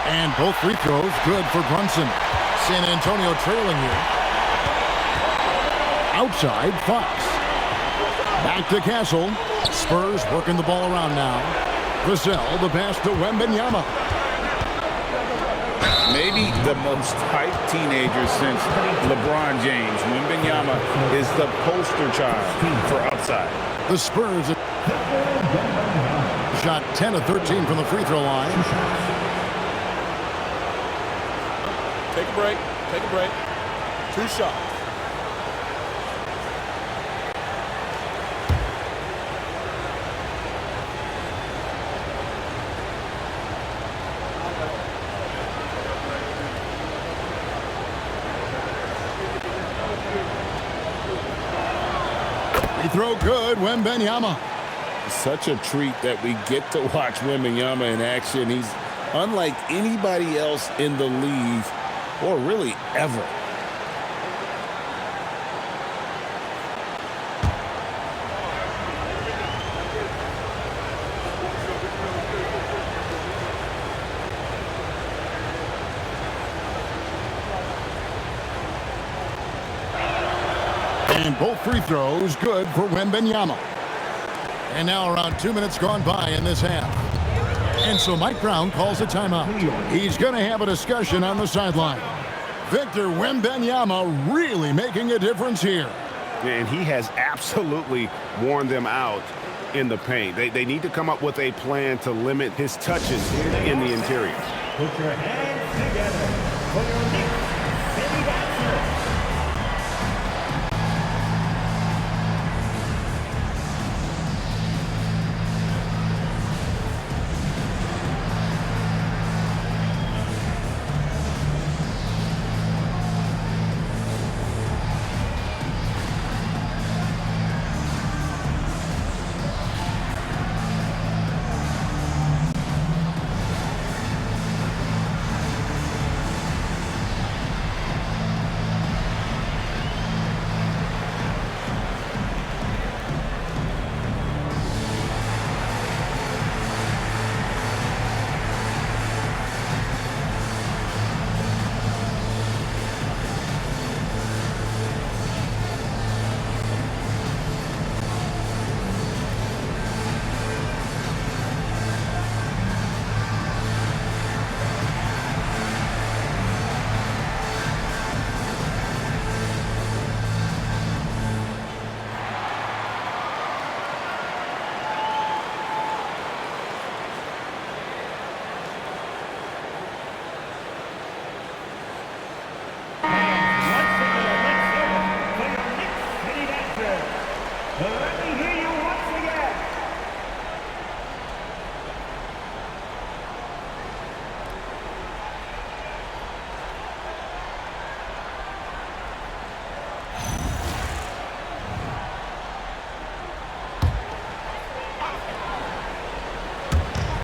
And both free throws good for Brunson. San Antonio trailing here. Outside, Fox. Back to Castle. Spurs working the ball around now. Vassell, the pass to Wembanyama. Maybe the most hyped teenager since LeBron James. Wembanyama is the poster child for upside. The Spurs shot 10 of 13 from the free throw line. Take a break. Take a break. 2 shots. Free throw good, Wembanyama. Such a treat that we get to watch Wembanyama in action. He's unlike anybody else in the league, or really ever. And both free throws good for Wembanyama. And now around 2 minutes gone by in this half. And so Mike Brown calls a timeout. He's going to have a discussion on the sideline. Victor Wembanyama really making a difference here. And he has absolutely worn them out in the paint. They need to come up with a plan to limit his touches in the interior. Put your hands together for your Knicks City Bachelors.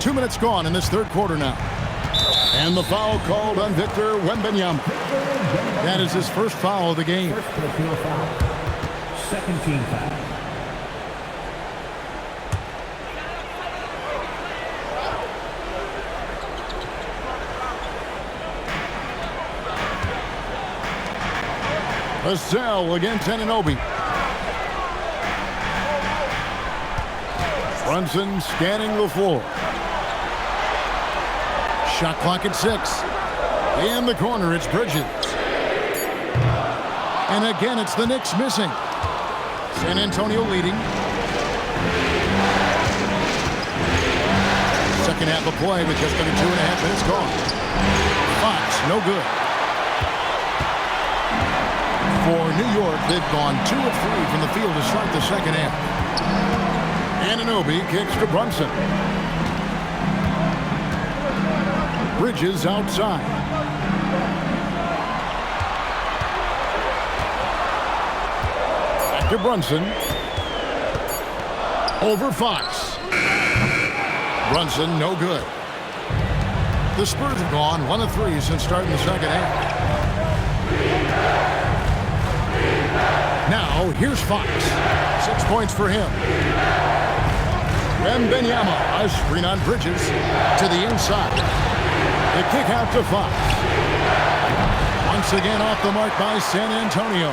Two minutes gone in this third quarter now. And the foul called on Victor Wembanyama. That is his first foul of the game. First personal foul. Second team foul. Vassell against Anunoby. Brunson scanning the floor. Shot clock at 6. In the corner, it's Bridges. And again, it's the Knicks missing. San Antonio leading. Second half of play with just under 2.5 minutes gone. Fox, no good. For New York, they've gone 2 of 3 from the field to start the second half. Anunoby kicks to Brunson. Bridges outside. Back to Brunson. Over Fox. Brunson, no good. The Spurs have gone 1 of 3 since starting the second half. Now, here's Fox. 6 points for him. Wembanyama, a screen on Bridges to the inside. The kick out to Fox. Once again off the mark by San Antonio.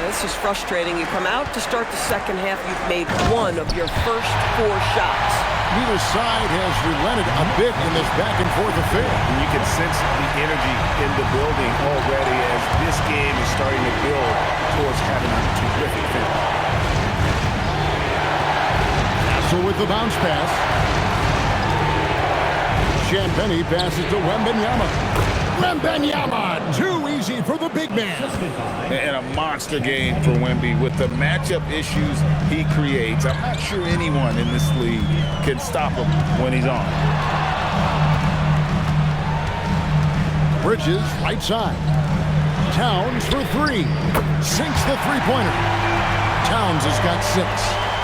This is frustrating. You come out to start the second half, you've made 1 of your first 4 shots. Neither side has relented a bit in this back-and-forth affair. And you can sense the energy in the building already as this game is starting to build towards having a terrific finish. Castle with the bounce pass. Champagny passes to Wembanyama. Wembanyama, too easy for the big man. And a monster game for Wemby with the matchup issues he creates. I'm not sure anyone in this league can stop him when he's on. Bridges, right side. Towns for 3. Sinks the three-pointer. Towns has got 6.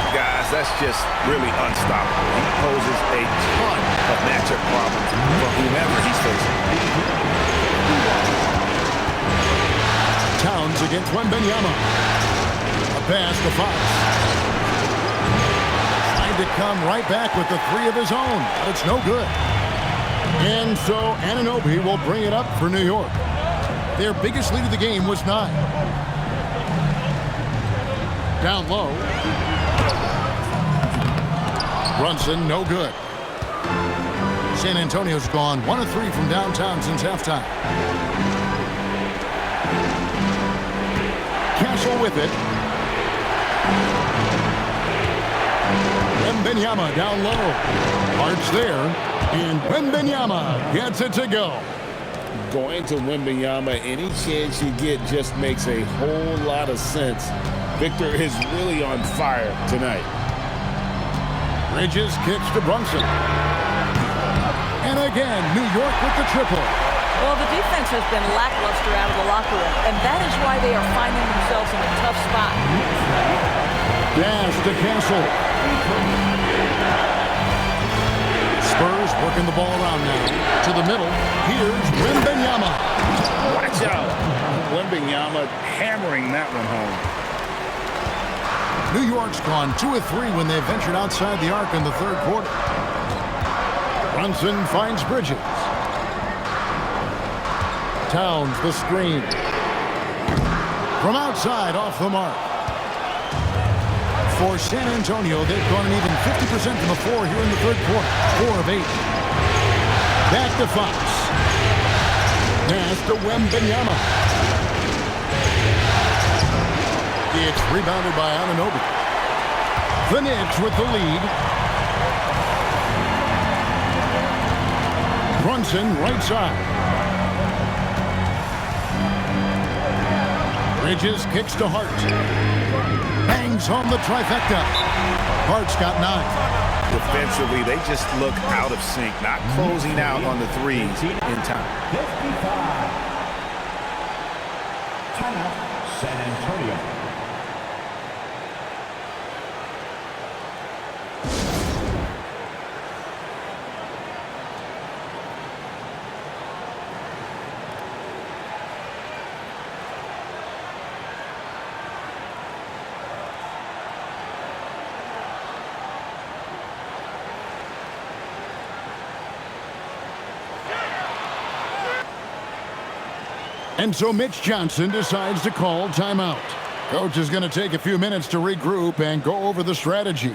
Guys, that's just really unstoppable. He poses a ton of matchup problems for whomever he's facing. Towns against Wembanyama. A pass to Fox. Trying to come right back with the 3 of his own, but it's no good. And so Anunoby will bring it up for New York. Their biggest lead of the game was 9. Down low. Brunson, no good. San Antonio's gone 1 of 3 from downtown since halftime. Castle with it. Wembanyama down low. Hart's there. And Wembanyama gets it to go. Going to Wembanyama, any chance you get just makes a whole lot of sense. Victor is really on fire tonight. Bridges kicks to Brunson. And again, New York with the triple. Well, the defense has been lackluster out of the locker room, and that is why they are finding themselves in a tough spot. Dash to Castle. Spurs working the ball around now. To the middle. Here's Wembanyama. Watch out. Wembanyama hammering that one home. New York's gone 2 of 3 when they ventured outside the arc in the third quarter. Brunson finds Bridges. Towns the screen. From outside, off the mark. For San Antonio, they've gone an even 50% from the floor here in the third quarter. 4 of 8. Back to Fox. Pass to Wembanyama. It's rebounded by Anunoby. The Knicks with the lead. Brunson right side. Bridges kicks to Hart. Bangs home the trifecta. Hart's got 9. Defensively, they just look out of sync, not closing out on the threes in time. 55. Timeout, San Antonio. And so Mitch Johnson decides to call timeout. Coach is going to take a few minutes to regroup and go over the strategy.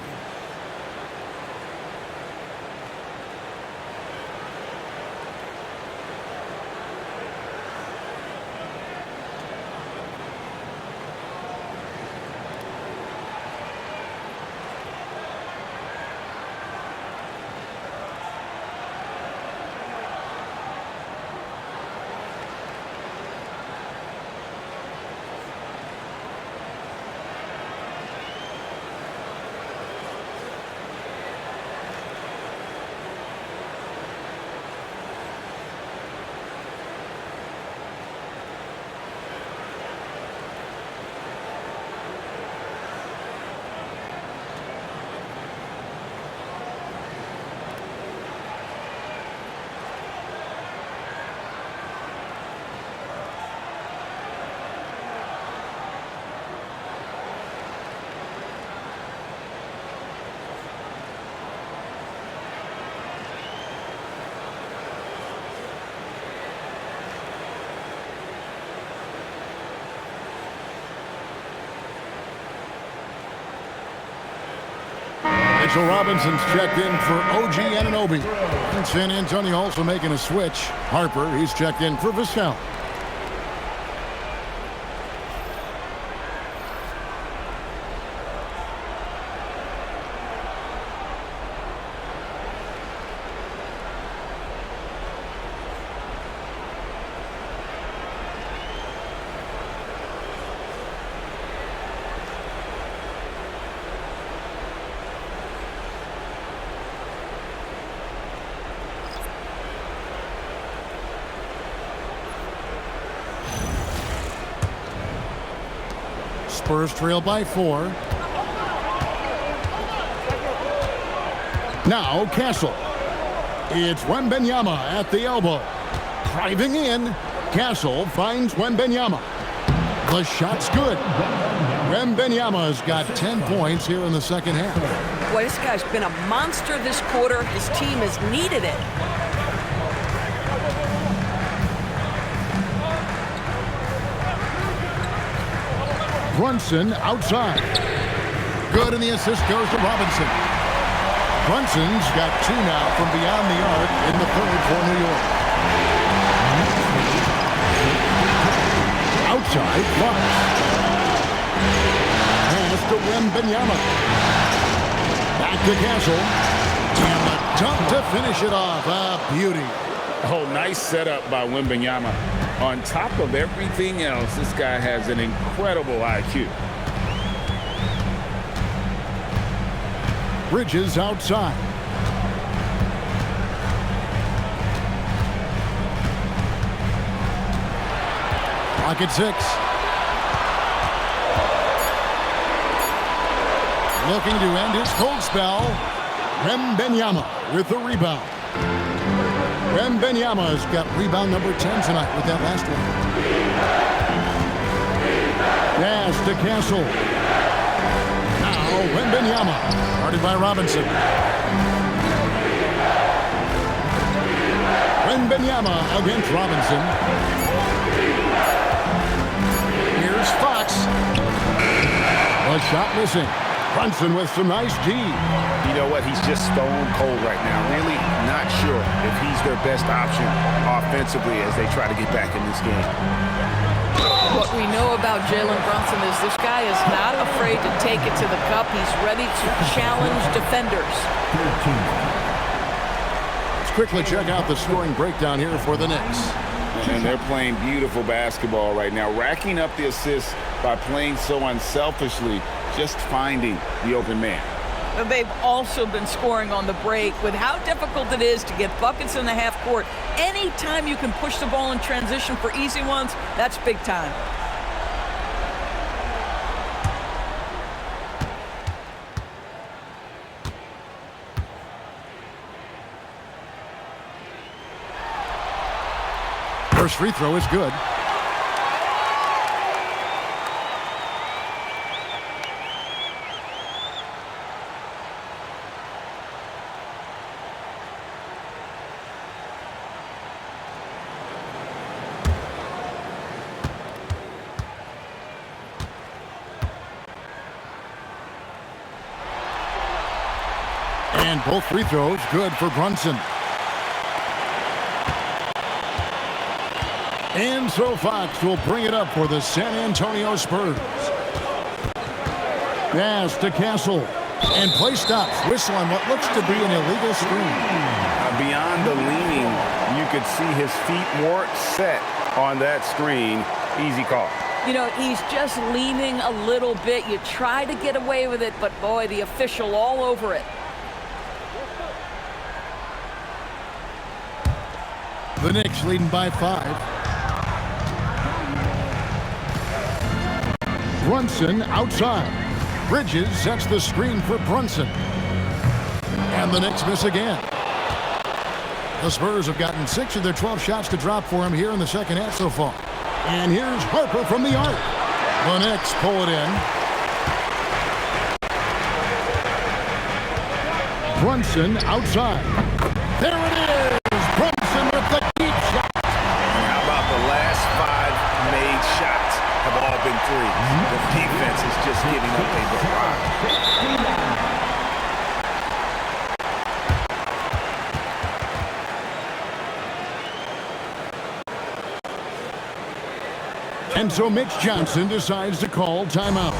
Mitchell Robinson's checked in for OG Anunoby. And San Antonio also making a switch. Harper, he's checked in for Vassell. Spurs trail by 4. Now Castle. It's Wembanyama at the elbow. Driving in. Castle finds Wembanyama. The shot's good. Wembanyama's got 10 points here in the second half. Boy, this guy's been a monster this quarter. His team has needed it. Brunson outside. Good, and the assist goes to Robinson. Brunson's got 2 now from beyond the arc in the third for New York. Outside, Fox. to Wembanyama. Back to Castle. And the dunk to finish it off. A beauty. Oh, nice setup by Wembanyama. On top of everything else, this guy has an incredible IQ. Bridges outside. Clock at 6. Looking to end his cold spell. Wembanyama with the rebound. Wembanyama's got rebound number 10 tonight with that last one. Pass to Castle. Now Wembanyama, guarded by Robinson. Wembanyama against Robinson. Here's Fox. A shot missing. Brunson with some nice D. You know what? He's just stone cold right now. Really not sure if he's their best option offensively as they try to get back in this game. What we know about Jalen Brunson is this guy is not afraid to take it to the cup. He's ready to challenge defenders. Let's quickly check out the scoring breakdown here for the Knicks. And they're playing beautiful basketball right now, racking up the assists by playing so unselfishly, just finding the open man. But they've also been scoring on the break with how difficult it is to get buckets in the half court. Anytime you can push the ball in transition for easy ones, that's big time. First free throw is good. And both free throws good for Brunson. And so Fox will bring it up for the San Antonio Spurs. Pass to Castle. And play stops. Whistle on what looks to be an illegal screen. Beyond the leaning, you could see his feet weren't set on that screen. Easy call. You know, he's just leaning a little bit. You try to get away with it, but boy, the official all over it. The Knicks leading by 5. Brunson outside. Bridges sets the screen for Brunson. And the Knicks miss again. The Spurs have gotten 6 of their 12 shots to drop for him here in the second half so far. And here's Harper from the arc. The Knicks pull it in. Brunson outside. There it is. Brunson with the deep shot. How about the last 5 made shots have all been threes? The defense is just giving up a barrage. And so Mitch Johnson decides to call timeout.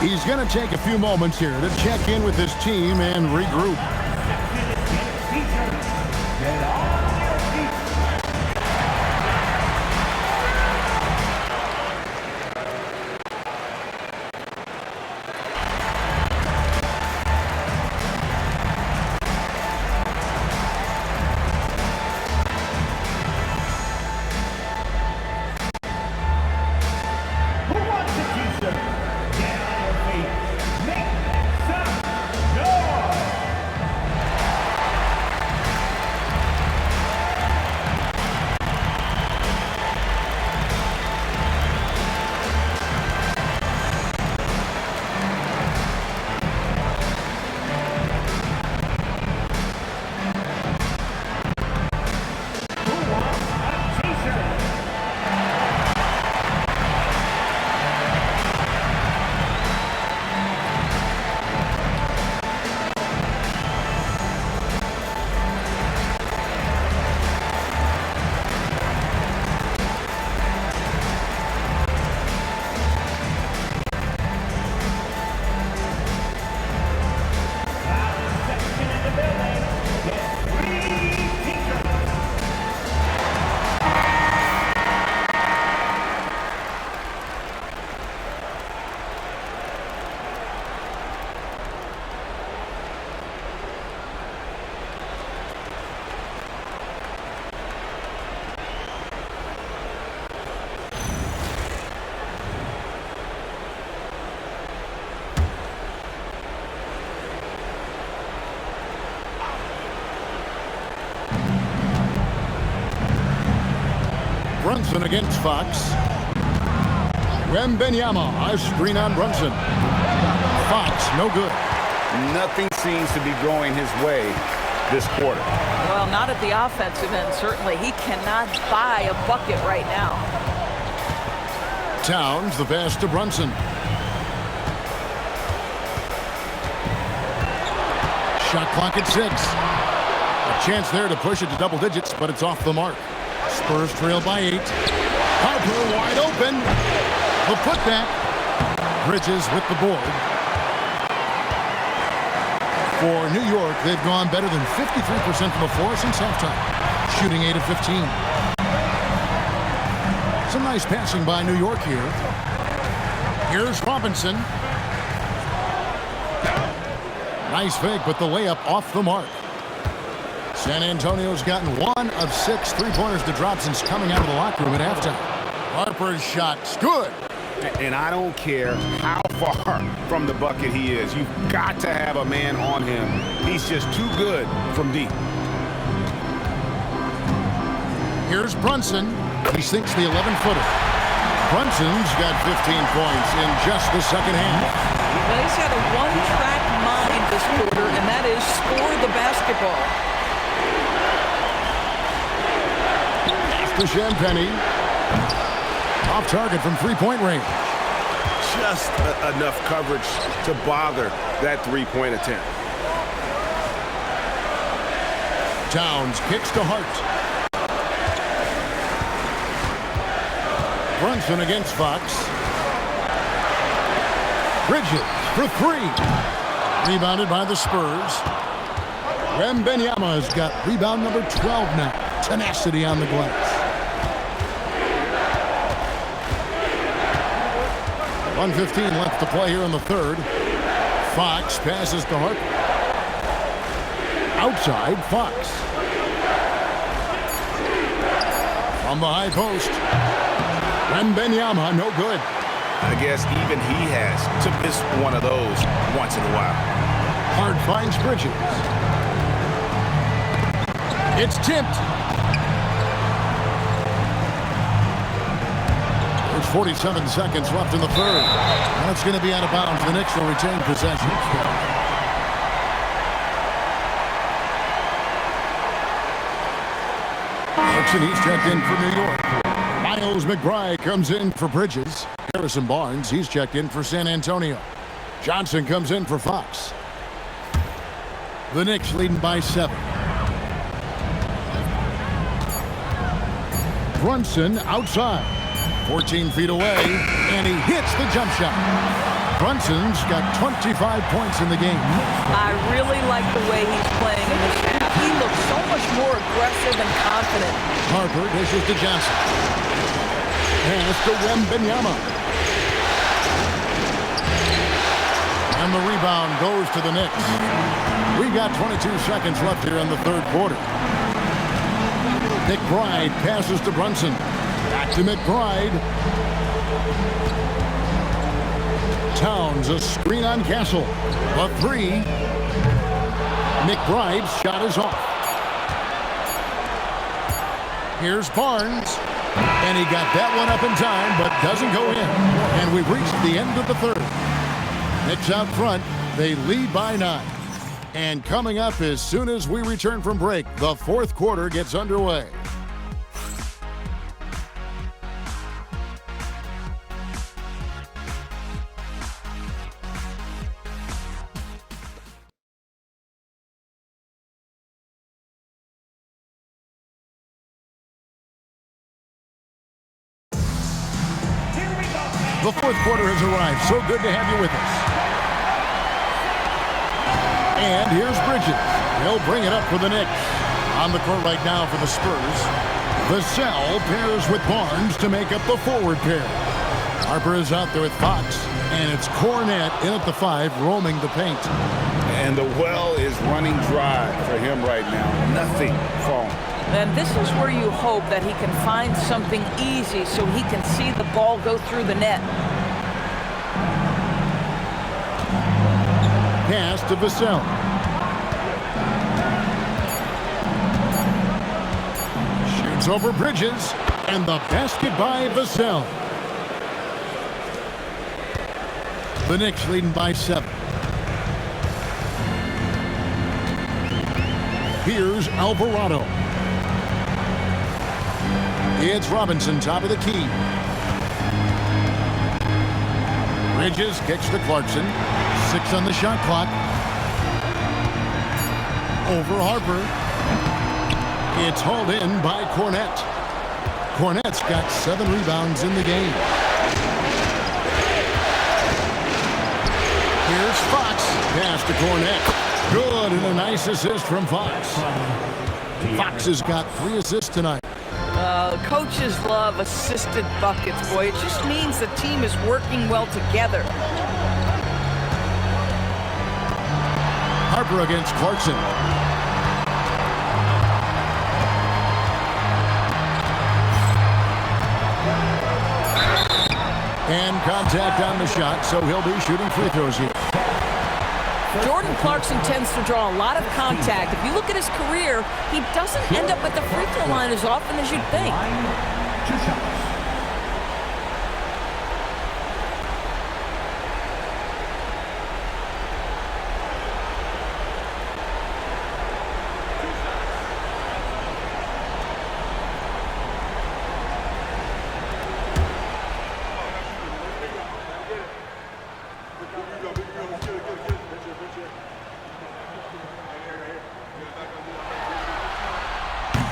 He's going to take a few moments here to check in with his team and regroup. Brunson against Fox. Wembanyama, a screen on Brunson. Fox, no good. Nothing seems to be going his way this quarter. Well, not at the offensive end, certainly. He cannot buy a bucket right now. Towns, the pass to Brunson. Shot clock at 6. A chance there to push it to double digits, but it's off the mark. Spurs trail by 8. Harper wide open. The putback. Bridges with the board. For New York, they've gone better than 53% from the floor since halftime, shooting 8 of 15. Some nice passing by New York here. Here's Robinson. Nice fake, but the layup off the mark. San Antonio's gotten 1 of 6 three-pointers to drop since coming out of the locker room at halftime. Harper's shot's good. And I don't care how far from the bucket he is. You've got to have a man on him. He's just too good from deep. Here's Brunson. He sinks the 11-footer. Brunson's got 15 points in just the second half. Well, he's had a one-track mind this quarter, and that is score the basketball. To Champagny. Off target from three-point range. Just enough coverage to bother that three-point attempt. Towns kicks to Hart. Brunson against Fox. Bridges for 3. Rebounded by the Spurs. Wembanyama has got rebound number 12 now. Tenacity on the glass. 1:15 left to play here in the third. Fox passes to Hart. Outside, Fox. From the high post. Wembanyama, no good. I guess even he has to miss one of those once in a while. Hart finds Bridges. It's tipped. There's 47 seconds left in the third. That's going to be out of bounds. The Knicks will retain possession. He's checked in for New York. Miles McBride comes in for Bridges. Harrison Barnes, he's checked in for San Antonio. Johnson comes in for Fox. The Knicks leading by 7. Brunson outside. 14 feet away, and he hits the jump shot. Brunson's got 25 points in the game. I really like the way he's playing in this half. He looks so much more aggressive and confident. Harper dishes to Johnson. Pass to Wembanyama. And the rebound goes to the Knicks. We got 22 seconds left here in the third quarter. McBride passes to Brunson. Back to McBride. Towns, a screen on Castle. A 3. McBride's shot is off. Here's Barnes. And he got that one up in time, but doesn't go in. And we've reached the end of the third. Knicks out front. They lead by 9. And coming up as soon as we return from break, the fourth quarter gets underway. The fourth quarter has arrived. So good to have you with us. And here's Bridges. He'll bring it up for the Knicks. On the court right now for the Spurs. Vassell pairs with Barnes to make up the forward pair. Harper is out there with Fox. And it's Cornette in at the 5, roaming the paint. And the well is running dry for him right now. Nothing falling. And this is where you hope that he can find something easy so he can see the ball go through the net. Pass to Vassell. Shoots over Bridges. And the basket by Vassell. The Knicks leading by 7. Here's Alvarado. It's Robinson, top of the key. Bridges kicks to Clarkson. 6 on the shot clock. Over Harper. It's hauled in by Cornette. Cornette's got 7 rebounds in the game. Here's Fox. Pass to Cornette. Good, and a nice assist from Fox. Fox has got 3 assists tonight. Coaches love assisted buckets, boy. It just means the team is working well together. Harper against Clarkson. And contact on the shot, so he'll be shooting free throws here. Jordan Clarkson tends to draw a lot of contact. If you look at his career, he doesn't end up at the free throw line as often as you'd think. 2 shots.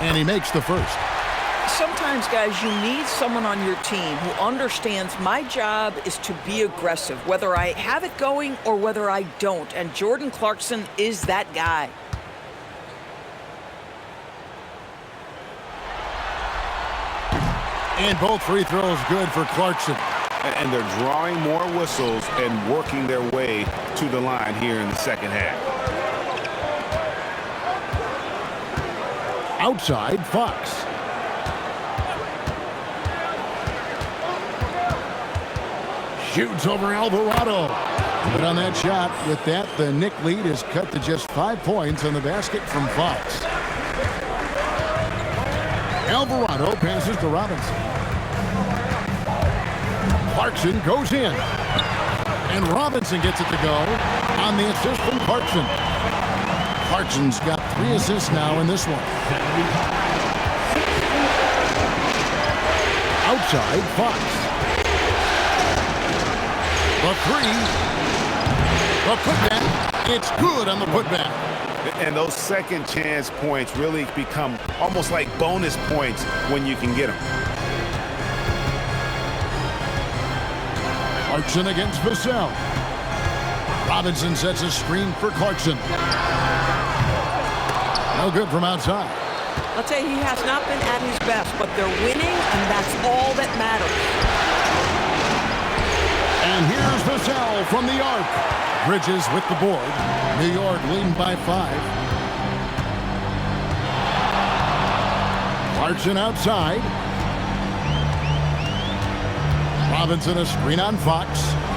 And he makes the first. Sometimes, guys, you need someone on your team who understands my job is to be aggressive, whether I have it going or whether I don't. And Jordan Clarkson is that guy. And both free throws good for Clarkson. And they're drawing more whistles and working their way to the line here in the second half. Outside, Fox. Shoots over Alvarado. But on that shot, with that, the Knick lead is cut to just 5 points on the basket from Fox. Alvarado passes to Robinson. Clarkson goes in. And Robinson gets it to go on the assist from Clarkson. Clarkson's got 3 assists now in this one. Outside, Fox. The 3. The putback. It's good on the putback. And those second chance points really become almost like bonus points when you can get them. Clarkson against Vassell. Robinson sets a screen for Clarkson. No good from outside. I'll tell you, he has not been at his best, but they're winning, and that's all that matters. And here's Vassell from the arc. Bridges with the board. New York leading by 5. Clarkson outside. Robinson a screen on Fox.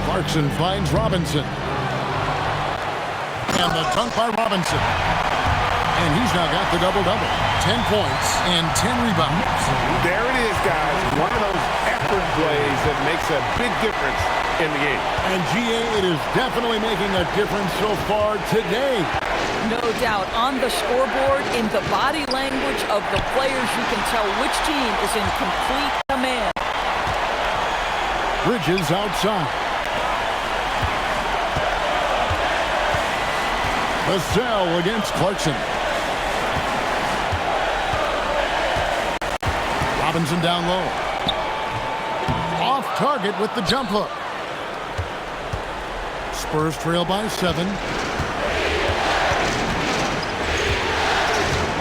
Clarkson finds Robinson. And the dunk by Robinson. And he's now got the double-double. 10 points and 10 rebounds. There it is, guys. One of those effort plays that makes a big difference in the game. And GA, it is definitely making a difference so far today. No doubt. On the scoreboard, in the body language of the players, you can tell which team is in complete command. Bridges outside. Vassell against Clarkson. Robinson down low. Off target with the jump hook. Spurs trail by 7.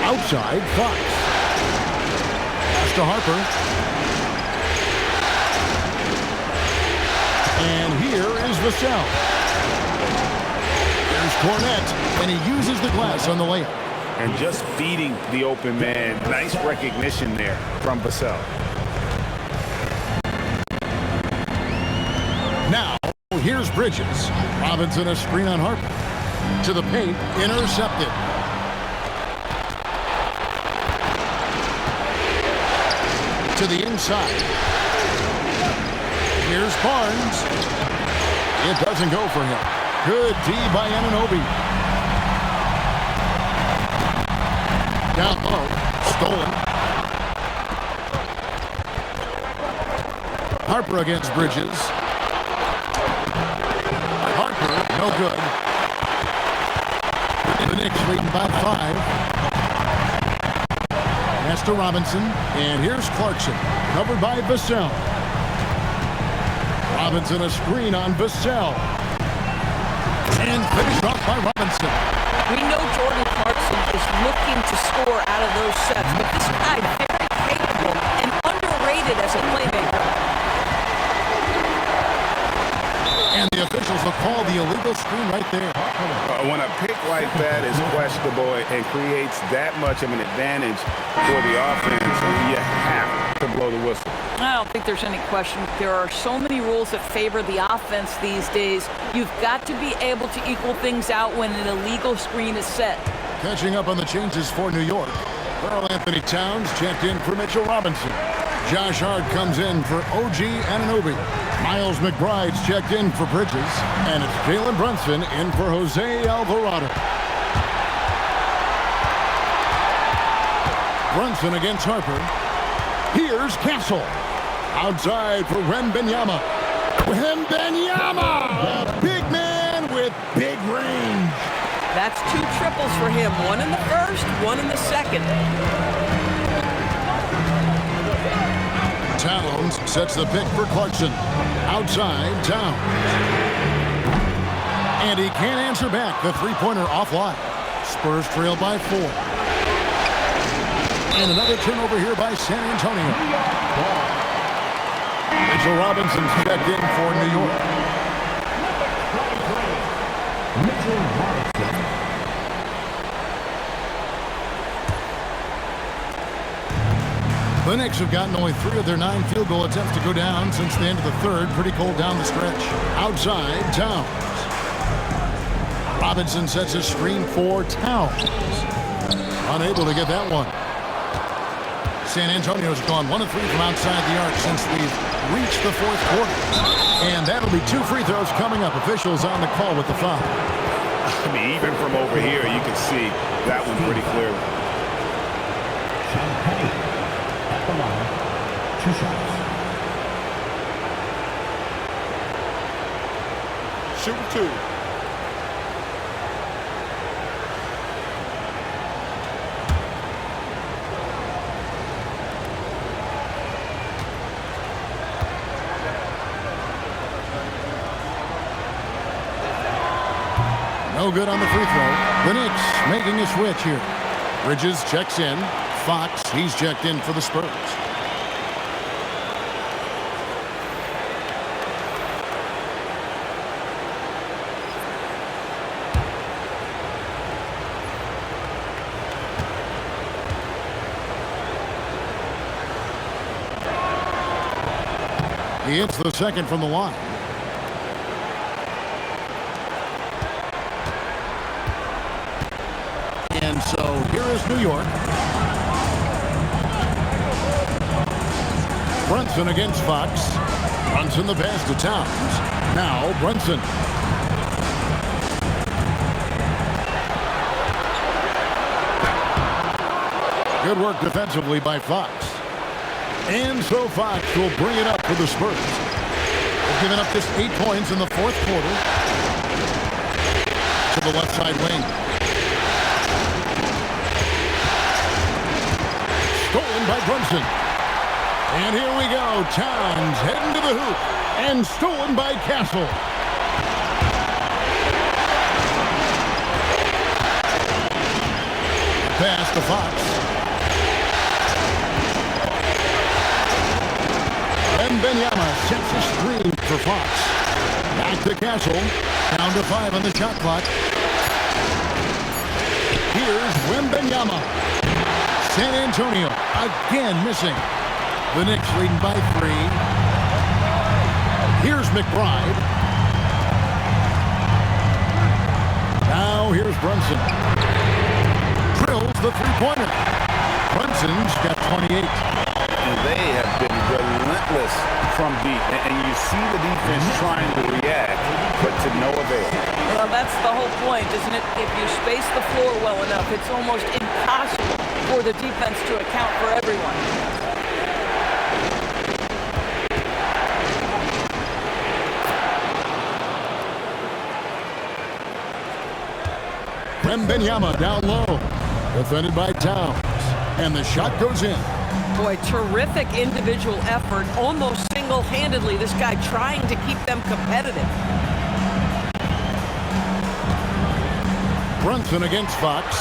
Outside, Fox. Pass to Harper. And here is Vassell. There's Cornette, and he uses the glass on the layup. And just feeding the open man. Nice recognition there from Vassell. Now, here's Bridges. Robinson a screen on Harper. To the paint, intercepted. To the inside. Here's Barnes. It doesn't go for him. Good D by Anunoby. Down low. Stolen. Harper against Bridges. Harper, no good. The Knicks leading by 5. Pass to Robinson, and here's Clarkson, covered by Vassell. Robinson a screen on Vassell. And finished off by Robinson. We know Jordan Clarkson is looking to score out of those sets, but this guy very capable and underrated as a playmaker. And the officials will call the illegal screen right there. When a pick like that is questionable and creates that much of an advantage for the offense, you have to blow the whistle. I don't think there's any question. There are so many rules that favor the offense these days. You've got to be able to equal things out when an illegal screen is set. Catching up on the changes for New York. Karl Anthony Towns checked in for Mitchell Robinson. Josh Hart comes in for OG Anunoby. Miles McBride's checked in for Bridges. And it's Jalen Brunson in for Jose Alvarado. Brunson against Harper. Here's Castle. Outside for Wembanyama. Wembanyama! Big man with big range. That's 2 triples for him. 1 in the first, 1 in the second. Towns sets the pick for Clarkson. Outside, Towns. And he can't answer back. The three-pointer offline. Spurs trail by 4. And another turnover here by San Antonio. Mitchell Robinson's checked in for New York. Mitchell Robinson. The Knicks have gotten only 3 of their 9 field goal attempts to go down since the end of the third. Pretty cold down the stretch. Outside, Towns. Robinson sets a screen for Towns. Unable to get that one. San Antonio's gone 1 of 3 from outside the arc since we've reached the fourth quarter. And that'll be 2 free throws coming up. Officials on the call with the foul. I mean, even from over here, you can see that one pretty clearly. Champagne at the line. 2 shots. Shooting 2. No good on the free throw. The Knicks making a switch here. Bridges checks in. Fox, he's checked in for the Spurs. He hits the second from the line. And so here is New York. Brunson against Fox. Brunson the pass to Towns. Now Brunson. Good work defensively by Fox. And so Fox will bring it up for the Spurs. They've given up just 8 points in the fourth quarter. To the left side wing. Stolen by Brunson. And here we go. Towns heading to the hoop. And stolen by Castle. Pass to Fox. Wembanyama sets a screen for Fox. Back to Castle. Down to 5 on the shot clock. Here's Wembanyama. San Antonio again missing. The Knicks leading by 3. Here's McBride. Now here's Brunson. Drills the three-pointer. Brunson's got 28. And they have been relentless from deep. And you see the defense trying to react, but to no avail. Well, that's the whole point, isn't it? If you space the floor well enough, it's almost impossible for the defense to account for everyone. Wembanyama down low. Defended by Towns. And the shot goes in. Boy, terrific individual effort, almost single-handedly. This guy trying to keep them competitive. Brunson against Fox.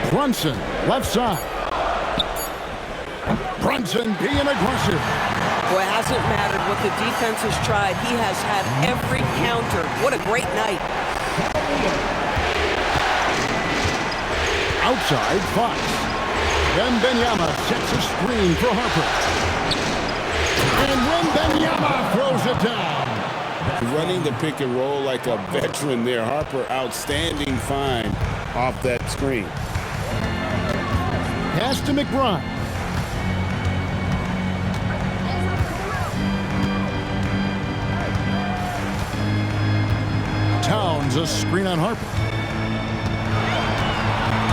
Brunson, left side. Brunson being aggressive. Boy, it hasn't mattered what the defense has tried. He has had every counter. What a great night. Outside, Fox. Wembanyama sets a screen for Harper. And Wembanyama throws it down. Running the pick and roll like a veteran there. Harper, outstanding find off that screen. Pass to McBride. Towns a screen on Harper.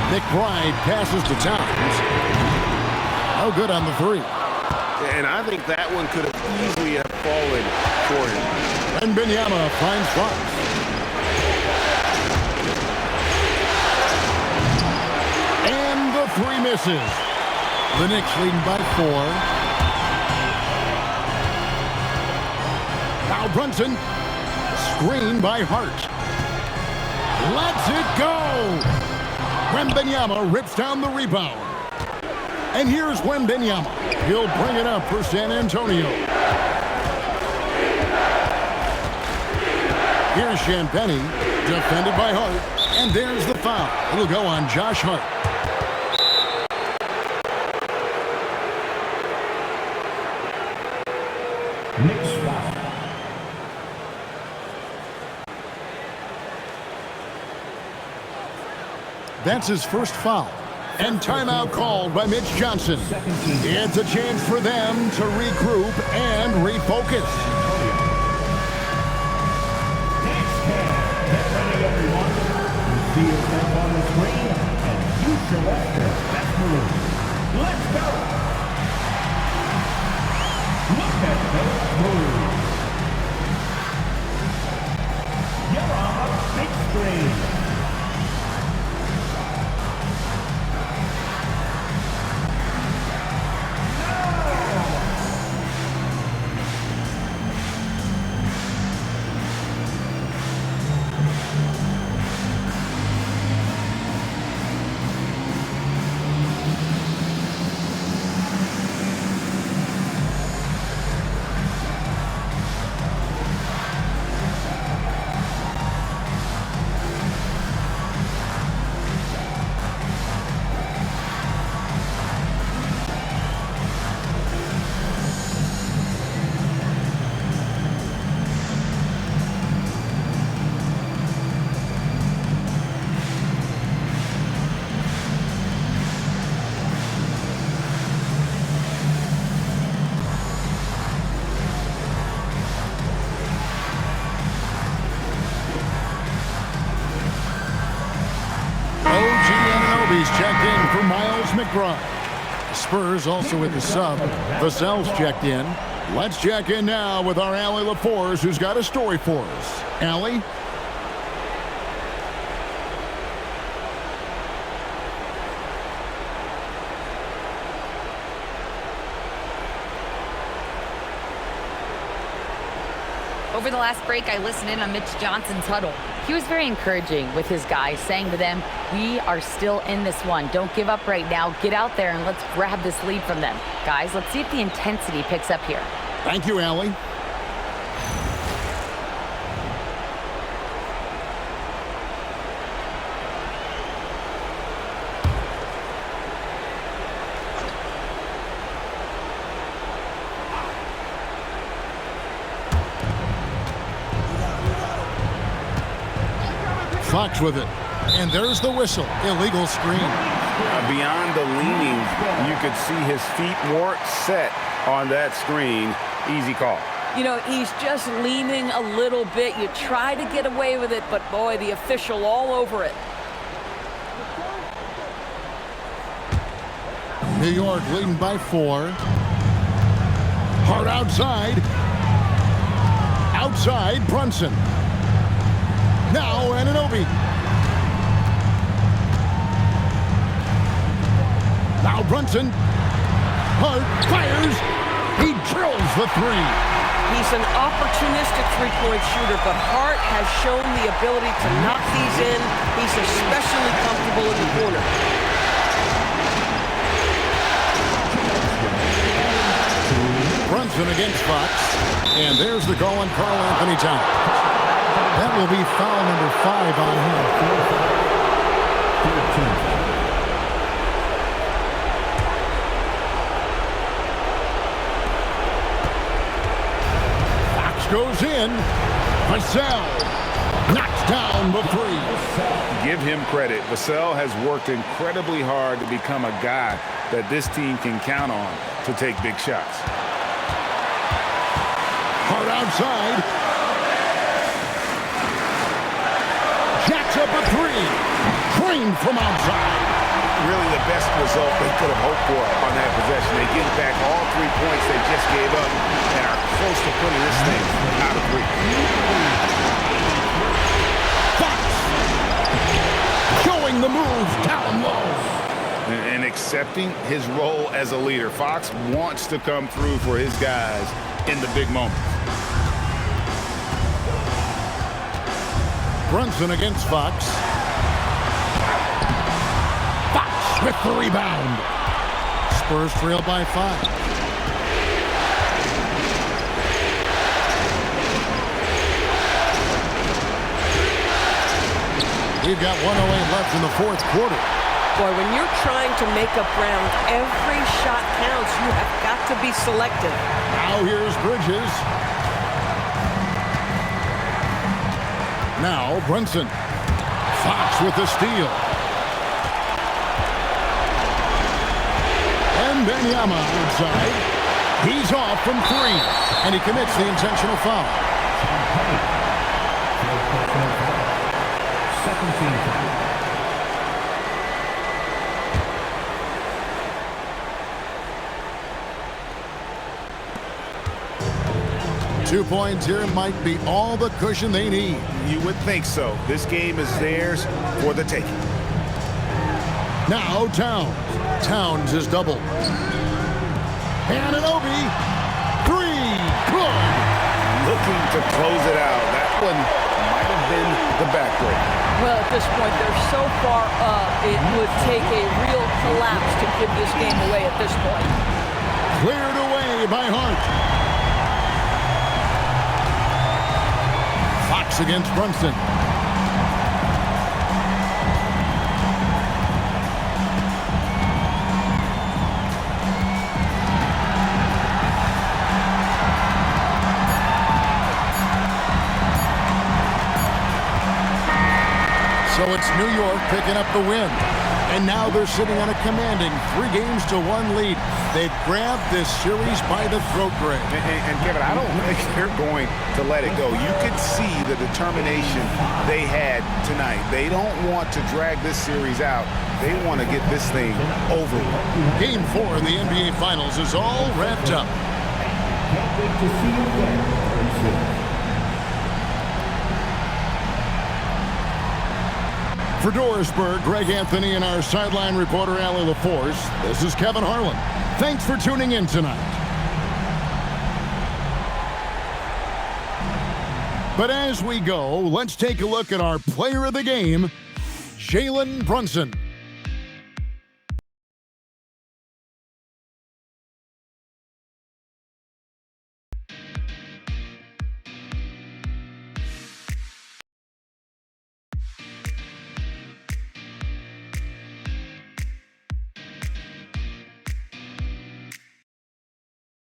McBride passes to Towns. No good on the three. And I think that one could have easily have fallen for him. Wembanyama finds Fox. And the three misses. The Knicks leading by 4. Now Brunson. Screen by Hart. Lets it go. Wembanyama rips down the rebound. And here's Wembanyama. He'll bring it up for San Antonio. Here's Champagnie, defended by Hart. And there's the foul. It'll go on Josh Hart. Knicks foul. That's his first foul. And timeout called by Mitch Johnson. It's a chance for them to regroup and refocus. Get ready, everyone. You see yourself on the screen, and you select your best move. Let's go. Look at those moves. You're on the big screen. Checked in for Miles McBride. Spurs also with the sub. Vassell's checked in. Let's check in now with our Allie LaForce, who's got a story for us. Allie? Over the last break, I listened in on Mitch Johnson's huddle. He was very encouraging with his guys, saying to them, we are still in this one. Don't give up right now. Get out there and let's grab this lead from them. Guys, let's see if the intensity picks up here. Thank you, Allie. Fox with it. And there's the whistle. Illegal screen. Beyond the leaning, you could see his feet weren't set on that screen. Easy call. You know, he's just leaning a little bit. You try to get away with it, but boy, the official all over it. New York leading by 4. Hard outside. Outside, Brunson. Now Anunoby. Now Brunson. Hart fires. He drills the 3. He's an opportunistic three-point shooter, but Hart has shown the ability to knock these in. He's especially comfortable in the corner. Brunson against Fox. And there's the call on Karl Anthony Towns. That will be foul number 5 on him. Goes in. Vassell knocks down the 3. Give him credit. Vassell has worked incredibly hard to become a guy that this team can count on to take big shots. Hard outside. Jacks up a 3. Drained from outside. Really the best result they could have hoped for on that possession. They get back all 3 points they just gave up and are close to putting this thing out of reach. Fox showing the move down low. And accepting his role as a leader. Fox wants to come through for his guys in the big moments. Brunson against Fox. With the rebound. Spurs trail by 5. We've got 1:08 left in the 4th quarter. Boy, when you're trying to make up ground, every shot counts. You have got to be selective. Now here's Bridges. Now Brunson. Fox with the steal. Wembanyama outside. He's off from 3, and he commits the intentional foul. 2 points here might be all the cushion they need. You would think so. This game is theirs for the taking. Now Towns. Towns is doubled. Anunoby. 3. Good. Looking to close it out. That one might have been the backbreaker. Well, at this point, they're so far up, it would take a real collapse to give this game away at this point. Cleared away by Hart. Fox against Brunson. So it's New York picking up the win. And now they're sitting on a commanding 3-1 lead. They've grabbed this series by the throat, Greg. And Kevin, I don't think they're going to let it go. You could see the determination they had tonight. They don't want to drag this series out. They want to get this thing over with. Game 4 of the NBA Finals is all wrapped up. Can't wait to see you again very soon. For Dorisburg, Greg Anthony, and our sideline reporter, Allie LaForce, this is Kevin Harlan. Thanks for tuning in tonight. But as we go, let's take a look at our player of the game, Jalen Brunson.